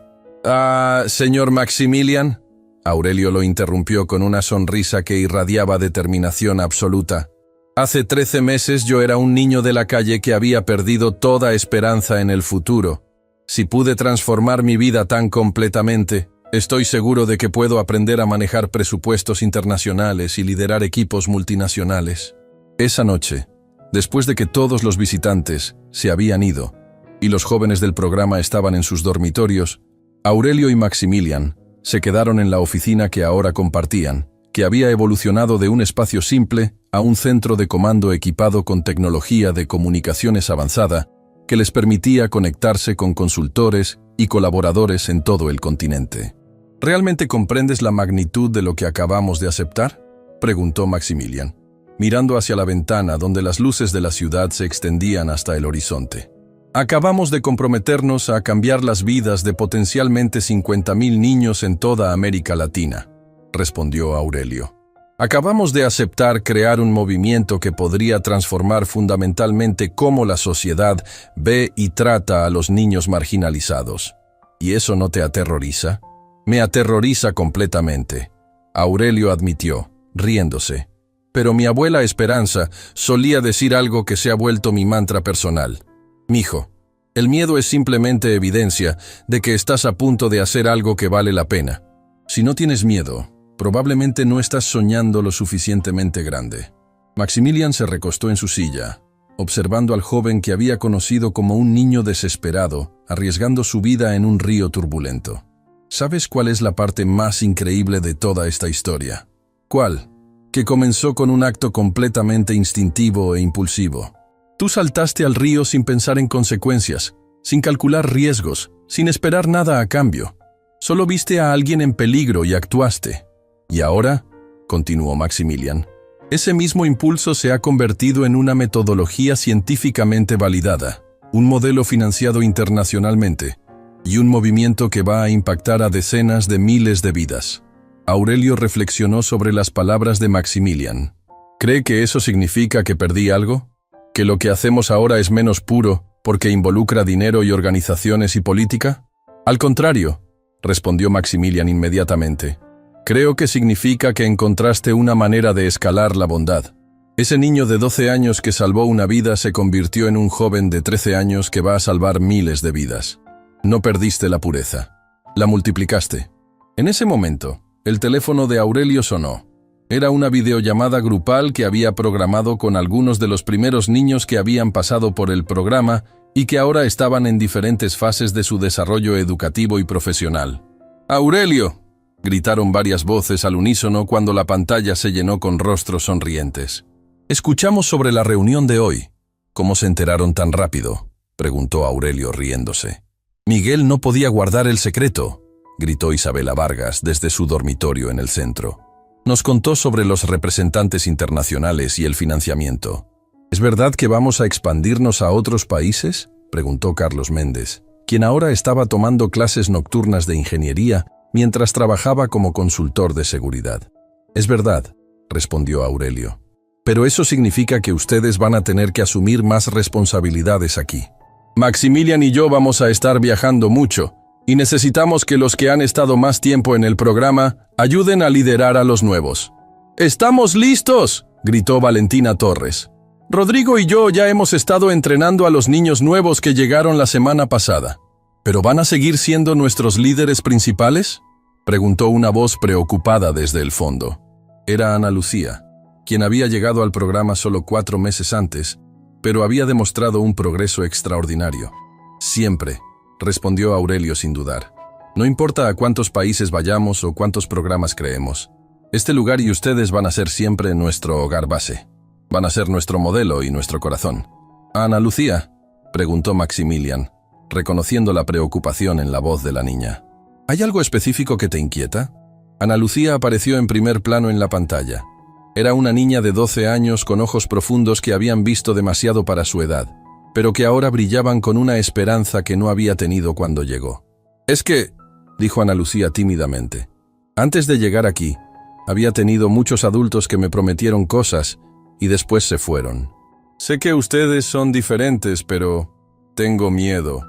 Señor Maximilian, Aurelio lo interrumpió con una sonrisa que irradiaba determinación absoluta. Hace 13 meses yo era un niño de la calle que había perdido toda esperanza en el futuro. Si pude transformar mi vida tan completamente, estoy seguro de que puedo aprender a manejar presupuestos internacionales y liderar equipos multinacionales. Esa noche, después de que todos los visitantes se habían ido y los jóvenes del programa estaban en sus dormitorios, Aurelio y Maximilian se quedaron en la oficina que ahora compartían, que había evolucionado de un espacio simple a un centro de comando equipado con tecnología de comunicaciones avanzada que les permitía conectarse con consultores y colaboradores en todo el continente. ¿Realmente comprendes la magnitud de lo que acabamos de aceptar?, preguntó Maximilian, mirando hacia la ventana donde las luces de la ciudad se extendían hasta el horizonte. Acabamos de comprometernos a cambiar las vidas de potencialmente 50.000 niños en toda América Latina, respondió Aurelio. Acabamos de aceptar crear un movimiento que podría transformar fundamentalmente cómo la sociedad ve y trata a los niños marginalizados. ¿Y eso no te aterroriza? Me aterroriza completamente, Aurelio admitió, riéndose. Pero mi abuela Esperanza solía decir algo que se ha vuelto mi mantra personal. Mijo, el miedo es simplemente evidencia de que estás a punto de hacer algo que vale la pena. Si no tienes miedo, probablemente no estás soñando lo suficientemente grande. Maximilian se recostó en su silla, observando al joven que había conocido como un niño desesperado, arriesgando su vida en un río turbulento. ¿Sabes cuál es la parte más increíble de toda esta historia? ¿Cuál? Que comenzó con un acto completamente instintivo e impulsivo. Tú saltaste al río sin pensar en consecuencias, sin calcular riesgos, sin esperar nada a cambio. Solo viste a alguien en peligro y actuaste. Y ahora, continuó Maximilian, ese mismo impulso se ha convertido en una metodología científicamente validada, un modelo financiado internacionalmente, y un movimiento que va a impactar a decenas de miles de vidas. Aurelio reflexionó sobre las palabras de Maximilian. ¿Cree que eso significa que perdí algo? ¿Que lo que hacemos ahora es menos puro porque involucra dinero y organizaciones y política? Al contrario, respondió Maximilian inmediatamente. Creo que significa que encontraste una manera de escalar la bondad. Ese niño de 12 años que salvó una vida se convirtió en un joven de 13 años que va a salvar miles de vidas. No perdiste la pureza. La multiplicaste. En ese momento, el teléfono de Aurelio sonó. Era una videollamada grupal que había programado con algunos de los primeros niños que habían pasado por el programa y que ahora estaban en diferentes fases de su desarrollo educativo y profesional. ¡Aurelio!, gritaron varias voces al unísono cuando la pantalla se llenó con rostros sonrientes. «Escuchamos sobre la reunión de hoy». «¿Cómo se enteraron tan rápido?», preguntó Aurelio riéndose. «Miguel no podía guardar el secreto», gritó Isabela Vargas desde su dormitorio en el centro. Nos contó sobre los representantes internacionales y el financiamiento. ¿Es verdad que vamos a expandirnos a otros países?, preguntó Carlos Méndez, quien ahora estaba tomando clases nocturnas de ingeniería mientras trabajaba como consultor de seguridad. «Es verdad», respondió Aurelio. «Pero eso significa que ustedes van a tener que asumir más responsabilidades aquí. Maximilian y yo vamos a estar viajando mucho, y necesitamos que los que han estado más tiempo en el programa ayuden a liderar a los nuevos». «¡Estamos listos!», gritó Valentina Torres. «Rodrigo y yo ya hemos estado entrenando a los niños nuevos que llegaron la semana pasada». «¿Pero van a seguir siendo nuestros líderes principales?», preguntó una voz preocupada desde el fondo. Era Ana Lucía, quien había llegado al programa solo 4 meses antes, pero había demostrado un progreso extraordinario. «Siempre», respondió Aurelio sin dudar. «No importa a cuántos países vayamos o cuántos programas creemos. Este lugar y ustedes van a ser siempre nuestro hogar base. Van a ser nuestro modelo y nuestro corazón». «Ana Lucía», preguntó Maximilian, reconociendo la preocupación en la voz de la niña. «¿Hay algo específico que te inquieta?». Ana Lucía apareció en primer plano en la pantalla. Era una niña de 12 años con ojos profundos que habían visto demasiado para su edad, pero que ahora brillaban con una esperanza que no había tenido cuando llegó. «Es que», dijo Ana Lucía tímidamente, «antes de llegar aquí, había tenido muchos adultos que me prometieron cosas y después se fueron. Sé que ustedes son diferentes, pero tengo miedo».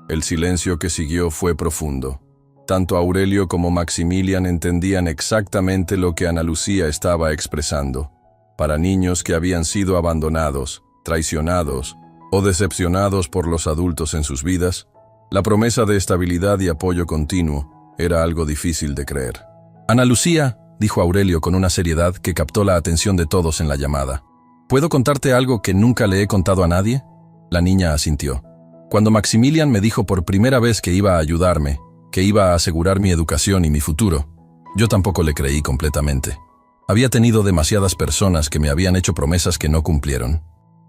El silencio que siguió fue profundo. Tanto Aurelio como Maximilian entendían exactamente lo que Ana Lucía estaba expresando. Para niños que habían sido abandonados, traicionados o decepcionados por los adultos en sus vidas, la promesa de estabilidad y apoyo continuo era algo difícil de creer. «Ana Lucía», dijo Aurelio con una seriedad que captó la atención de todos en la llamada, «¿puedo contarte algo que nunca le he contado a nadie?». La niña asintió. «Cuando Maximilian me dijo por primera vez que iba a ayudarme, que iba a asegurar mi educación y mi futuro, yo tampoco le creí completamente. Había tenido demasiadas personas que me habían hecho promesas que no cumplieron».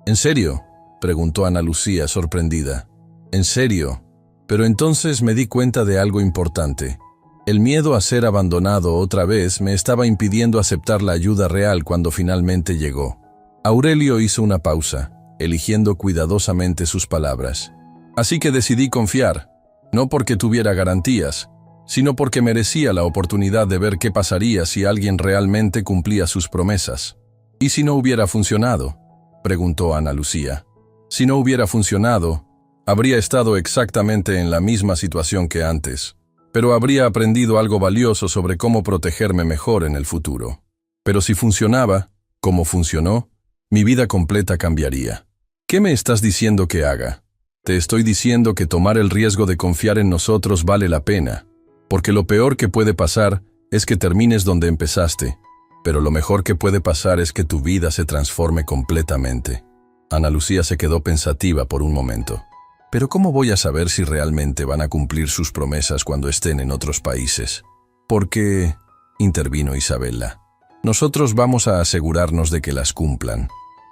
«¿En serio?», preguntó Ana Lucía sorprendida. «¿En serio?». Pero entonces me di cuenta de algo importante. El miedo a ser abandonado otra vez me estaba impidiendo aceptar la ayuda real cuando finalmente llegó. Aurelio hizo una pausa, eligiendo cuidadosamente sus palabras. «Así que decidí confiar, no porque tuviera garantías, sino porque merecía la oportunidad de ver qué pasaría si alguien realmente cumplía sus promesas». «¿Y si no hubiera funcionado?», preguntó Ana Lucía. «Si no hubiera funcionado, Habría estado exactamente en la misma situación que antes, pero habría aprendido algo valioso sobre cómo protegerme mejor en el futuro. Pero si funcionaba, como funcionó, mi vida completa cambiaría. ¿Qué me estás diciendo que haga? Te estoy diciendo que tomar el riesgo de confiar en nosotros vale la pena, porque lo peor que puede pasar es que termines donde empezaste, pero lo mejor que puede pasar es que tu vida se transforme completamente. Ana Lucía se quedó pensativa por un momento. ¿Pero cómo voy a saber si realmente van a cumplir sus promesas cuando estén en otros países? Porque, intervino Isabela, nosotros vamos a asegurarnos de que las cumplan.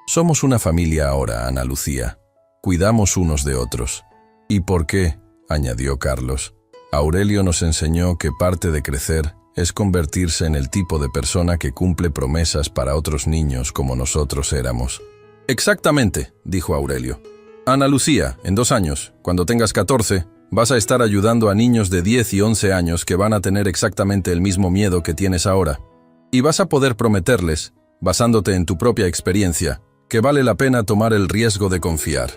Somos una familia ahora, Ana Lucía. Cuidamos unos de otros. ¿Y por qué?, añadió Carlos. Aurelio nos enseñó que parte de crecer es convertirse en el tipo de persona que cumple promesas para otros niños como nosotros éramos. Exactamente, dijo Aurelio. Ana Lucía, en 2 años, cuando tengas 14, vas a estar ayudando a niños de 10 y 11 años que van a tener exactamente el mismo miedo que tienes ahora. Y vas a poder prometerles, basándote en tu propia experiencia, que vale la pena tomar el riesgo de confiar.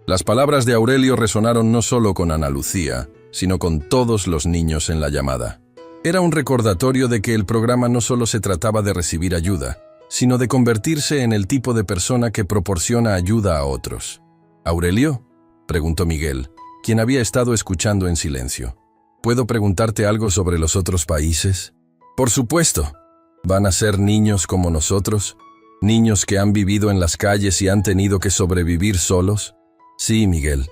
Las palabras de Aurelio resonaron no solo con Ana Lucía, sino con todos los niños en la llamada. Era un recordatorio de que el programa no solo se trataba de recibir ayuda, sino de convertirse en el tipo de persona que proporciona ayuda a otros. ¿Aurelio?, preguntó Miguel, quien había estado escuchando en silencio. ¿Puedo preguntarte algo sobre los otros países? Por supuesto. ¿Van a ser niños como nosotros? ¿Niños que han vivido en las calles y han tenido que sobrevivir solos? Sí, Miguel.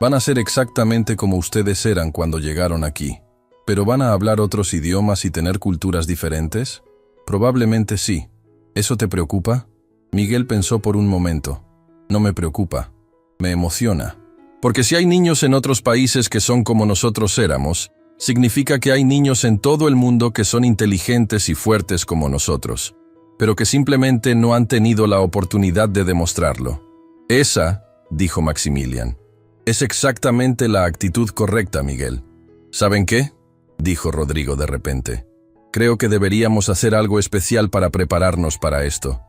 Van a ser exactamente como ustedes eran cuando llegaron aquí. ¿Pero van a hablar otros idiomas y tener culturas diferentes? Probablemente sí. ¿Eso te preocupa? Miguel pensó por un momento. No me preocupa. Me emociona. Porque si hay niños en otros países que son como nosotros éramos, significa que hay niños en todo el mundo que son inteligentes y fuertes como nosotros, pero que simplemente no han tenido la oportunidad de demostrarlo. Esa, dijo Maximilian, es exactamente la actitud correcta, Miguel. ¿Saben qué?, dijo Rodrigo de repente. Creo que deberíamos hacer algo especial para prepararnos para esto.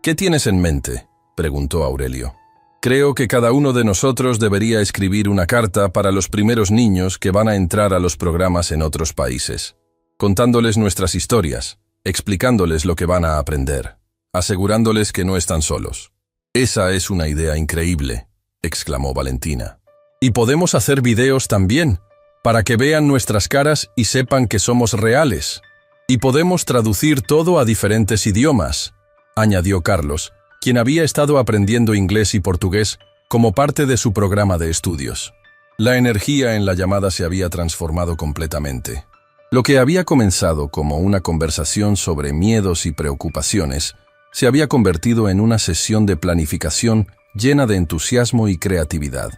¿Qué tienes en mente?, preguntó Aurelio. Creo que cada uno de nosotros debería escribir una carta para los primeros niños que van a entrar a los programas en otros países, contándoles nuestras historias, explicándoles lo que van a aprender, asegurándoles que no están solos. Esa es una idea increíble, exclamó Valentina. Y podemos hacer videos también, para que vean nuestras caras y sepan que somos reales. Y podemos traducir todo a diferentes idiomas, añadió Carlos, quien había estado aprendiendo inglés y portugués como parte de su programa de estudios. La energía en la llamada se había transformado completamente. Lo que había comenzado como una conversación sobre miedos y preocupaciones se había convertido en una sesión de planificación llena de entusiasmo y creatividad.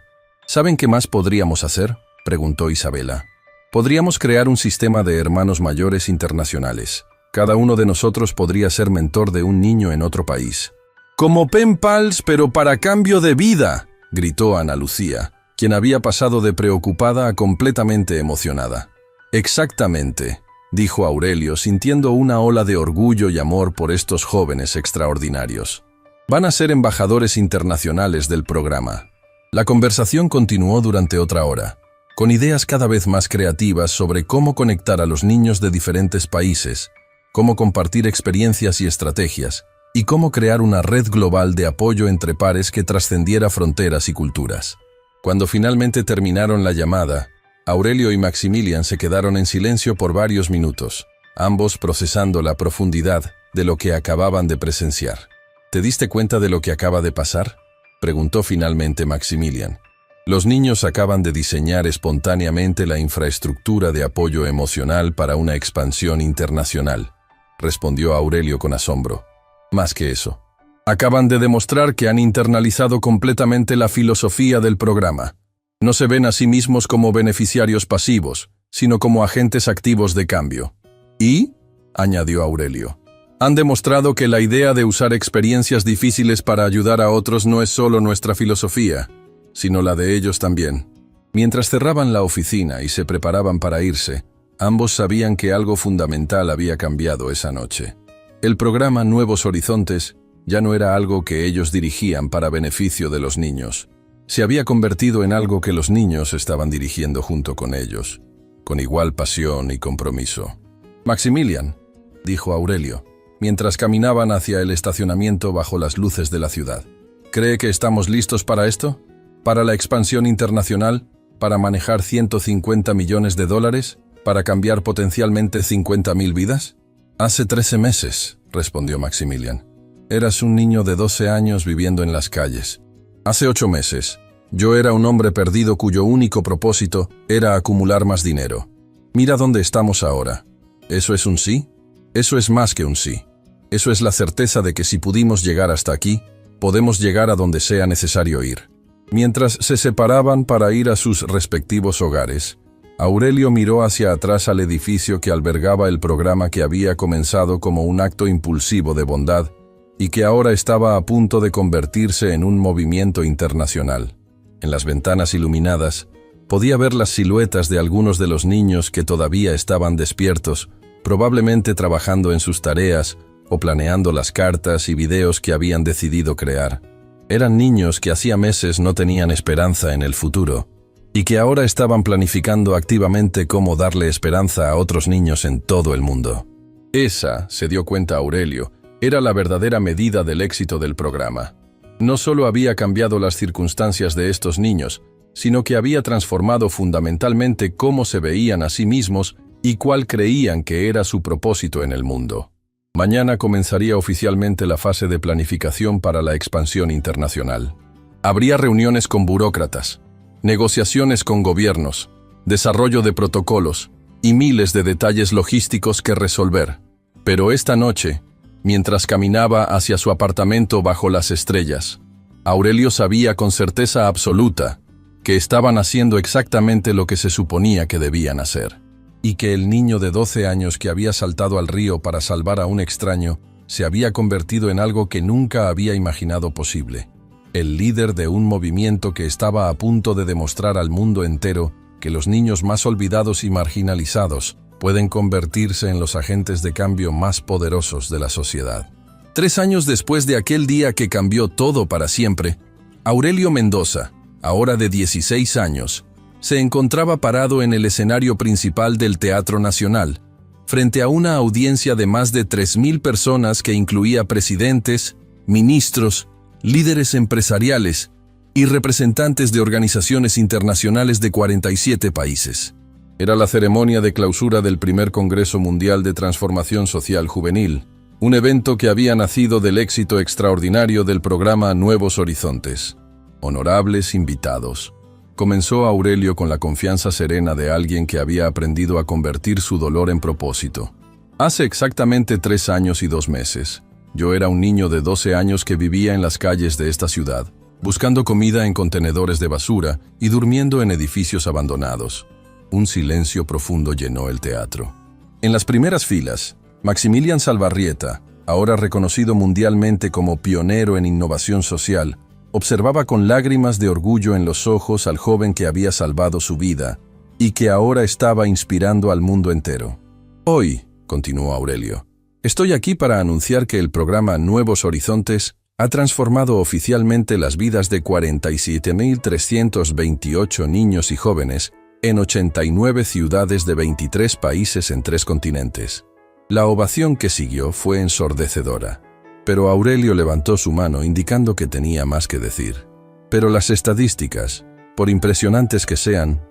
¿Saben qué más podríamos hacer?, preguntó Isabela. Podríamos crear un sistema de hermanos mayores internacionales. Cada uno de nosotros podría ser mentor de un niño en otro país. «Como pen pals, pero para cambio de vida», gritó Ana Lucía, quien había pasado de preocupada a completamente emocionada. «Exactamente», dijo Aurelio, sintiendo una ola de orgullo y amor por estos jóvenes extraordinarios. «Van a ser embajadores internacionales del programa». La conversación continuó durante otra hora, con ideas cada vez más creativas sobre cómo conectar a los niños de diferentes países, cómo compartir experiencias y estrategias, y cómo crear una red global de apoyo entre pares que trascendiera fronteras y culturas. Cuando finalmente terminaron la llamada, Aurelio y Maximilian se quedaron en silencio por varios minutos, ambos procesando la profundidad de lo que acababan de presenciar. ¿Te diste cuenta de lo que acaba de pasar?, preguntó finalmente Maximilian. Los niños acaban de diseñar espontáneamente la infraestructura de apoyo emocional para una expansión internacional, respondió Aurelio con asombro. Más que eso, acaban de demostrar que han internalizado completamente la filosofía del programa. No se ven a sí mismos como beneficiarios pasivos, sino como agentes activos de cambio. Y, añadió Aurelio, han demostrado que la idea de usar experiencias difíciles para ayudar a otros no es solo nuestra filosofía, sino la de ellos también. Mientras cerraban la oficina y se preparaban para irse, ambos sabían que algo fundamental había cambiado esa noche. El programa Nuevos Horizontes ya no era algo que ellos dirigían para beneficio de los niños. se había convertido en algo que los niños estaban dirigiendo junto con ellos, con igual pasión y compromiso. «Maximilian», dijo Aurelio, mientras caminaban hacia el estacionamiento bajo las luces de la ciudad. «¿Cree que estamos listos para esto? ¿Para la expansión internacional? ¿Para manejar 150 millones de dólares? ¿Para cambiar potencialmente 50.000 vidas?» «Hace 13 meses», respondió Maximilian. «Eras un niño de 12 años viviendo en las calles. Hace 8 meses, yo era un hombre perdido cuyo único propósito era acumular más dinero. Mira dónde estamos ahora. ¿Eso es un sí? Eso es más que un sí. Eso es la certeza de que si pudimos llegar hasta aquí, podemos llegar a donde sea necesario ir». Mientras se separaban para ir a sus respectivos hogares, Aurelio miró hacia atrás al edificio que albergaba el programa que había comenzado como un acto impulsivo de bondad y que ahora estaba a punto de convertirse en un movimiento internacional. En las ventanas iluminadas, podía ver las siluetas de algunos de los niños que todavía estaban despiertos, probablemente trabajando en sus tareas o planeando las cartas y videos que habían decidido crear. Eran niños que hacía meses no tenían esperanza en el futuro y que ahora estaban planificando activamente cómo darle esperanza a otros niños en todo el mundo. Esa, se dio cuenta Aurelio, era la verdadera medida del éxito del programa. No solo había cambiado las circunstancias de estos niños, sino que había transformado fundamentalmente cómo se veían a sí mismos y cuál creían que era su propósito en el mundo. Mañana comenzaría oficialmente la fase de planificación para la expansión internacional. Habría reuniones con burócratas, negociaciones con gobiernos, desarrollo de protocolos y miles de detalles logísticos que resolver. Pero esta noche, mientras caminaba hacia su apartamento bajo las estrellas, Aurelio sabía con certeza absoluta que estaban haciendo exactamente lo que se suponía que debían hacer, y que el niño de 12 años que había saltado al río para salvar a un extraño se había convertido en algo que nunca había imaginado posible. El líder de un movimiento que estaba a punto de demostrar al mundo entero que los niños más olvidados y marginalizados pueden convertirse en los agentes de cambio más poderosos de la sociedad. 3 años después de aquel día que cambió todo para siempre, Aurelio Mendoza, ahora de 16 años, se encontraba parado en el escenario principal del Teatro Nacional, frente a una audiencia de más de 3.000 personas que incluía presidentes, ministros, líderes empresariales y representantes de organizaciones internacionales de 47 países. Era la ceremonia de clausura del primer Congreso Mundial de Transformación Social Juvenil, un evento que había nacido del éxito extraordinario del programa Nuevos Horizontes. Honorables invitados. Comenzó Aurelio con la confianza serena de alguien que había aprendido a convertir su dolor en propósito. Hace exactamente 3 años y 2 meses, yo era un niño de 12 años que vivía en las calles de esta ciudad, buscando comida en contenedores de basura y durmiendo en edificios abandonados. Un silencio profundo llenó el teatro. En las primeras filas, Maximilian Salvarrieta, ahora reconocido mundialmente como pionero en innovación social, observaba con lágrimas de orgullo en los ojos al joven que había salvado su vida y que ahora estaba inspirando al mundo entero. «Hoy», continuó Aurelio, «estoy aquí para anunciar que el programa Nuevos Horizontes ha transformado oficialmente las vidas de 47.328 niños y jóvenes en 89 ciudades de 23 países en 3 continentes». La ovación que siguió fue ensordecedora. Pero Aurelio levantó su mano indicando que tenía más que decir. Pero las estadísticas, por impresionantes que sean,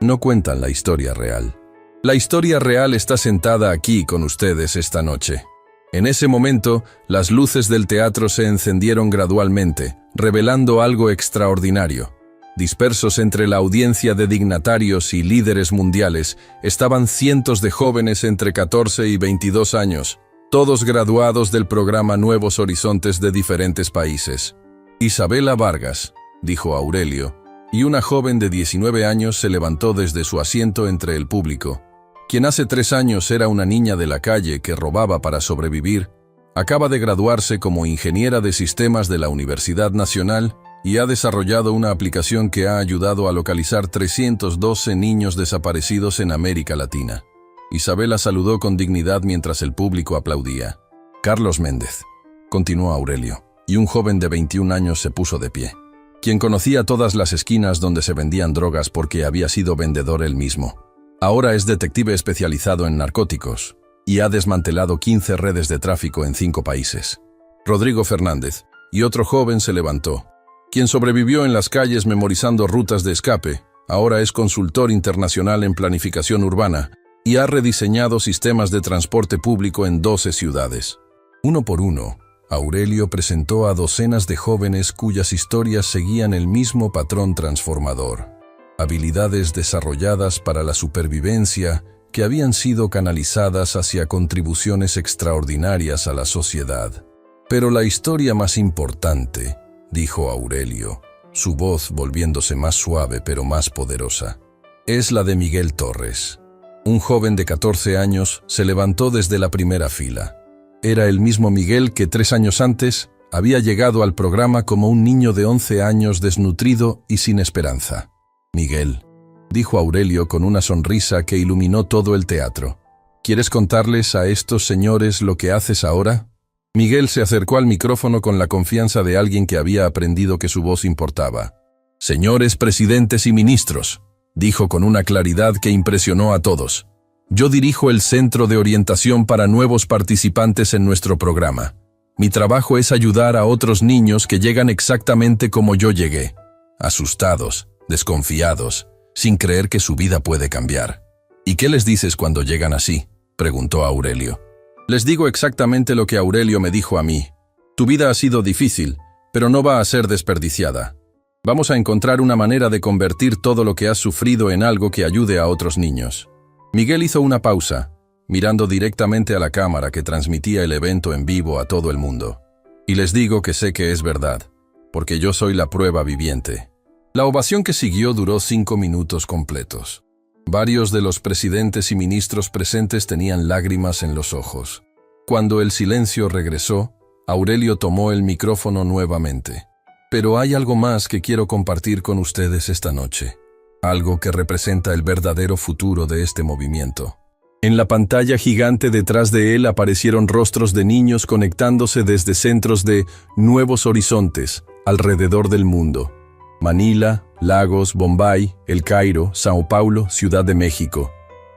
no cuentan la historia real. La historia real está sentada aquí con ustedes esta noche. En ese momento, las luces del teatro se encendieron gradualmente, revelando algo extraordinario. Dispersos entre la audiencia de dignatarios y líderes mundiales, estaban cientos de jóvenes entre 14 y 22 años, todos graduados del programa Nuevos Horizontes de diferentes países. «Isabela Vargas», dijo Aurelio, y una joven de 19 años se levantó desde su asiento entre el público. Quien hace 3 años era una niña de la calle que robaba para sobrevivir, acaba de graduarse como ingeniera de sistemas de la Universidad Nacional y ha desarrollado una aplicación que ha ayudado a localizar 312 niños desaparecidos en América Latina. Isabela saludó con dignidad mientras el público aplaudía. «Carlos Méndez», continuó Aurelio, y un joven de 21 años se puso de pie. quien conocía todas las esquinas donde se vendían drogas porque había sido vendedor él mismo. Ahora es detective especializado en narcóticos y ha desmantelado 15 redes de tráfico en 5 países. Rodrigo Fernández, y otro joven se levantó, quien sobrevivió en las calles memorizando rutas de escape. Ahora es consultor internacional en planificación urbana y ha rediseñado sistemas de transporte público en 12 ciudades. Uno por uno, Aurelio presentó a docenas de jóvenes cuyas historias seguían el mismo patrón transformador. Habilidades desarrolladas para la supervivencia que habían sido canalizadas hacia contribuciones extraordinarias a la sociedad. Pero la historia más importante, dijo Aurelio, su voz volviéndose más suave pero más poderosa, es la de Miguel Torres. Un joven de 14 años se levantó desde la primera fila. Era el mismo Miguel que 3 años antes había llegado al programa como un niño de 11 años desnutrido y sin esperanza. Miguel, dijo Aurelio con una sonrisa que iluminó todo el teatro. ¿Quieres contarles a estos señores lo que haces ahora? Miguel se acercó al micrófono con la confianza de alguien que había aprendido que su voz importaba. Señores presidentes y ministros, dijo con una claridad que impresionó a todos. Yo dirijo el Centro de Orientación para Nuevos Participantes en nuestro programa. Mi trabajo es ayudar a otros niños que llegan exactamente como yo llegué, asustados, desconfiados, sin creer que su vida puede cambiar. ¿Y qué les dices cuando llegan así?, preguntó Aurelio. Les digo exactamente lo que Aurelio me dijo a mí. Tu vida ha sido difícil, pero no va a ser desperdiciada. Vamos a encontrar una manera de convertir todo lo que has sufrido en algo que ayude a otros niños. Miguel hizo una pausa, mirando directamente a la cámara que transmitía el evento en vivo a todo el mundo. Y les digo que sé que es verdad, porque yo soy la prueba viviente. La ovación que siguió duró 5 minutos completos. Varios de los presidentes y ministros presentes tenían lágrimas en los ojos. Cuando el silencio regresó, Aurelio tomó el micrófono nuevamente. Pero hay algo más que quiero compartir con ustedes esta noche. Algo que representa el verdadero futuro de este movimiento. En la pantalla gigante detrás de él aparecieron rostros de niños conectándose desde centros de Nuevos Horizontes alrededor del mundo. Manila, Lagos, Bombay, El Cairo, Sao Paulo, Ciudad de México.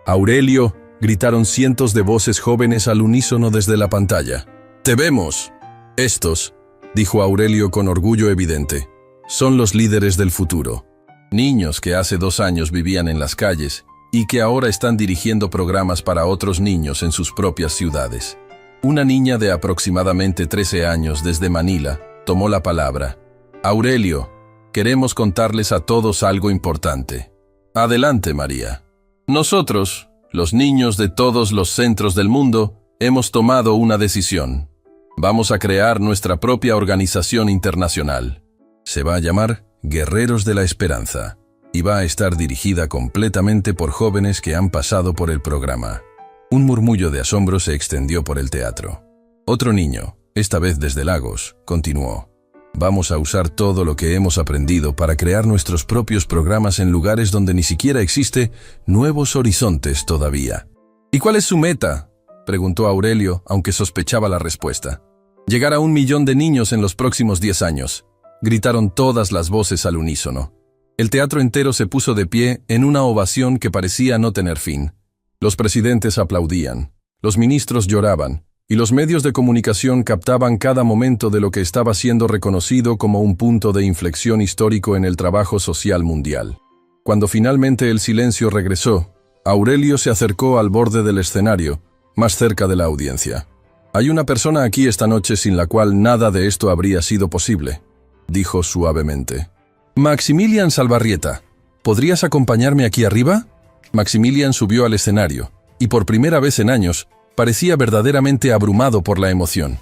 ¡Aurelio!, gritaron cientos de voces jóvenes al unísono desde la pantalla. ¡Te vemos! Estos, dijo Aurelio con orgullo evidente, son los líderes del futuro. Niños que hace 2 años vivían en las calles y que ahora están dirigiendo programas para otros niños en sus propias ciudades. Una niña de aproximadamente 13 años desde Manila tomó la palabra. Aurelio, queremos contarles a todos algo importante. Adelante, María. Nosotros, los niños de todos los centros del mundo, hemos tomado una decisión. Vamos a crear nuestra propia organización internacional. Se va a llamar Guerreros de la Esperanza y va a estar dirigida completamente por jóvenes que han pasado por el programa. Un murmullo de asombro se extendió por el teatro. Otro niño, esta vez desde Lagos, continuó. Vamos a usar todo lo que hemos aprendido para crear nuestros propios programas en lugares donde ni siquiera existe Nuevos Horizontes todavía. ¿Y cuál es su meta?, preguntó Aurelio, aunque sospechaba la respuesta. Llegar a 1 millón de niños en los próximos 10 años, gritaron todas las voces al unísono. El teatro entero se puso de pie en una ovación que parecía no tener fin. Los presidentes aplaudían, los ministros lloraban, y los medios de comunicación captaban cada momento de lo que estaba siendo reconocido como un punto de inflexión histórico en el trabajo social mundial. Cuando finalmente el silencio regresó, Aurelio se acercó al borde del escenario, más cerca de la audiencia. Hay una persona aquí esta noche sin la cual nada de esto habría sido posible, dijo suavemente. Maximilian Salvarrieta, ¿podrías acompañarme aquí arriba? Maximilian subió al escenario, y por primera vez en años, parecía verdaderamente abrumado por la emoción.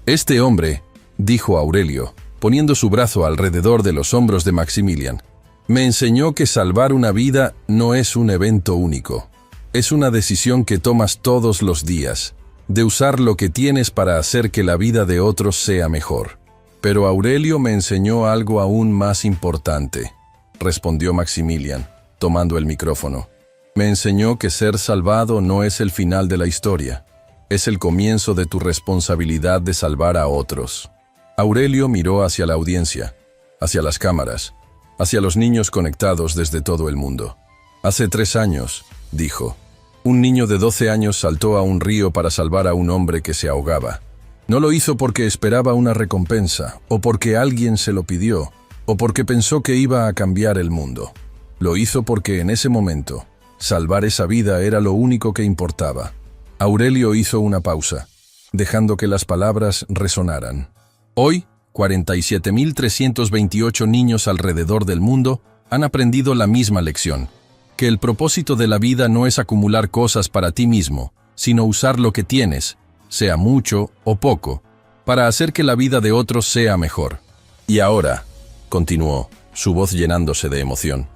Este hombre, dijo Aurelio, poniendo su brazo alrededor de los hombros de Maximilian, me enseñó que salvar una vida no es un evento único. Es una decisión que tomas todos los días, de usar lo que tienes para hacer que la vida de otros sea mejor. Pero Aurelio me enseñó algo aún más importante, respondió Maximilian, tomando el micrófono. Me enseñó que ser salvado no es el final de la historia, es el comienzo de tu responsabilidad de salvar a otros. Aurelio miró hacia la audiencia. hacia las cámaras, hacia los niños conectados desde todo el mundo. Hace 3 años, dijo, un niño de 12 años saltó a un río para salvar a un hombre que se ahogaba. No lo hizo porque esperaba una recompensa, o porque alguien se lo pidió, o porque pensó que iba a cambiar el mundo. Lo hizo porque en ese momento, salvar esa vida era lo único que importaba. Aurelio hizo una pausa, dejando que las palabras resonaran. Hoy, 47.328 niños alrededor del mundo han aprendido la misma lección, que el propósito de la vida no es acumular cosas para ti mismo, sino usar lo que tienes, sea mucho o poco, para hacer que la vida de otros sea mejor. Y ahora, continuó, su voz llenándose de emoción,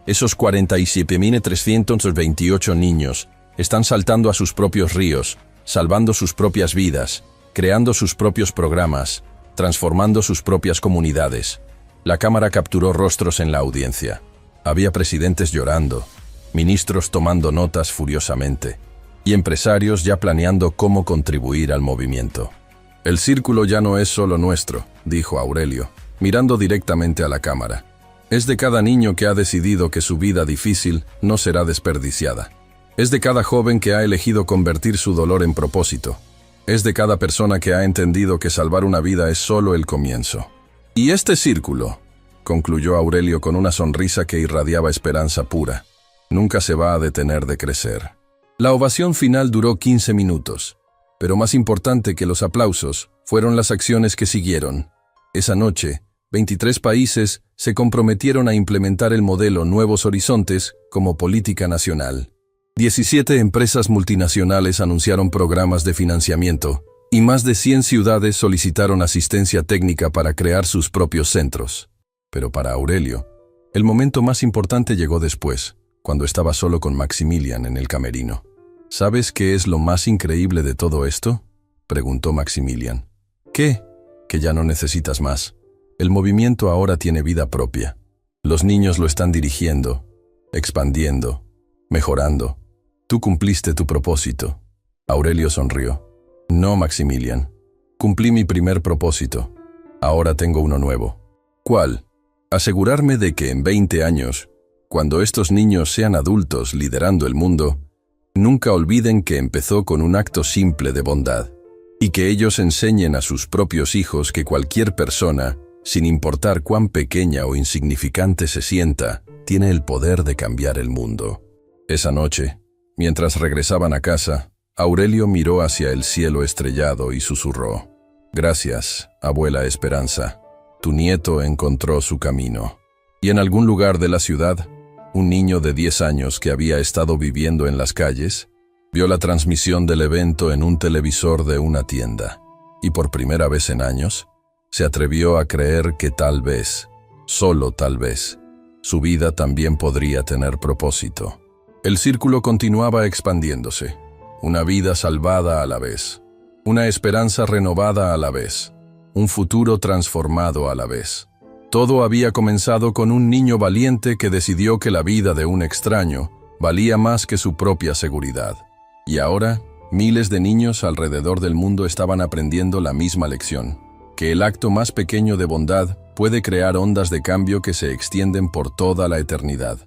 esos 47.328 niños están saltando a sus propios ríos, salvando sus propias vidas, creando sus propios programas, transformando sus propias comunidades. La cámara capturó rostros en la audiencia. Había presidentes llorando, ministros tomando notas furiosamente, y empresarios ya planeando cómo contribuir al movimiento. El círculo ya no es solo nuestro, dijo Aurelio, mirando directamente a la cámara. Es de cada niño que ha decidido que su vida difícil no será desperdiciada. Es de cada joven que ha elegido convertir su dolor en propósito. Es de cada persona que ha entendido que salvar una vida es solo el comienzo. Y este círculo, concluyó Aurelio con una sonrisa que irradiaba esperanza pura, nunca se va a detener de crecer. La ovación final duró 15 minutos, pero más importante que los aplausos fueron las acciones que siguieron. Esa noche, 23 países se comprometieron a implementar el modelo Nuevos Horizontes como política nacional. 17 empresas multinacionales anunciaron programas de financiamiento y más de 100 ciudades solicitaron asistencia técnica para crear sus propios centros. Pero para Aurelio, el momento más importante llegó después, cuando estaba solo con Maximilian en el camerino. ¿Sabes qué es lo más increíble de todo esto?, preguntó Maximilian. ¿Qué? Que ya no necesitas más. El movimiento ahora tiene vida propia. Los niños lo están dirigiendo, expandiendo, mejorando. Tú cumpliste tu propósito. Aurelio sonrió. No, Maximilian. Cumplí mi primer propósito. Ahora tengo uno nuevo. ¿Cuál? Asegurarme de que en 20 años, cuando estos niños sean adultos liderando el mundo, nunca olviden que empezó con un acto simple de bondad, y que ellos enseñen a sus propios hijos que cualquier persona, sin importar cuán pequeña o insignificante se sienta, tiene el poder de cambiar el mundo. Esa noche, mientras regresaban a casa, Aurelio miró hacia el cielo estrellado y susurró: «Gracias, abuela Esperanza. Tu nieto encontró su camino». Y en algún lugar de la ciudad, un niño de 10 años que había estado viviendo en las calles, vio la transmisión del evento en un televisor de una tienda. Y por primera vez en años, se atrevió a creer que tal vez, solo tal vez, su vida también podría tener propósito. El círculo continuaba expandiéndose, una vida salvada a la vez, una esperanza renovada a la vez, un futuro transformado a la vez. Todo había comenzado con un niño valiente que decidió que la vida de un extraño valía más que su propia seguridad. Y ahora, miles de niños alrededor del mundo estaban aprendiendo la misma lección, que el acto más pequeño de bondad puede crear ondas de cambio que se extienden por toda la eternidad.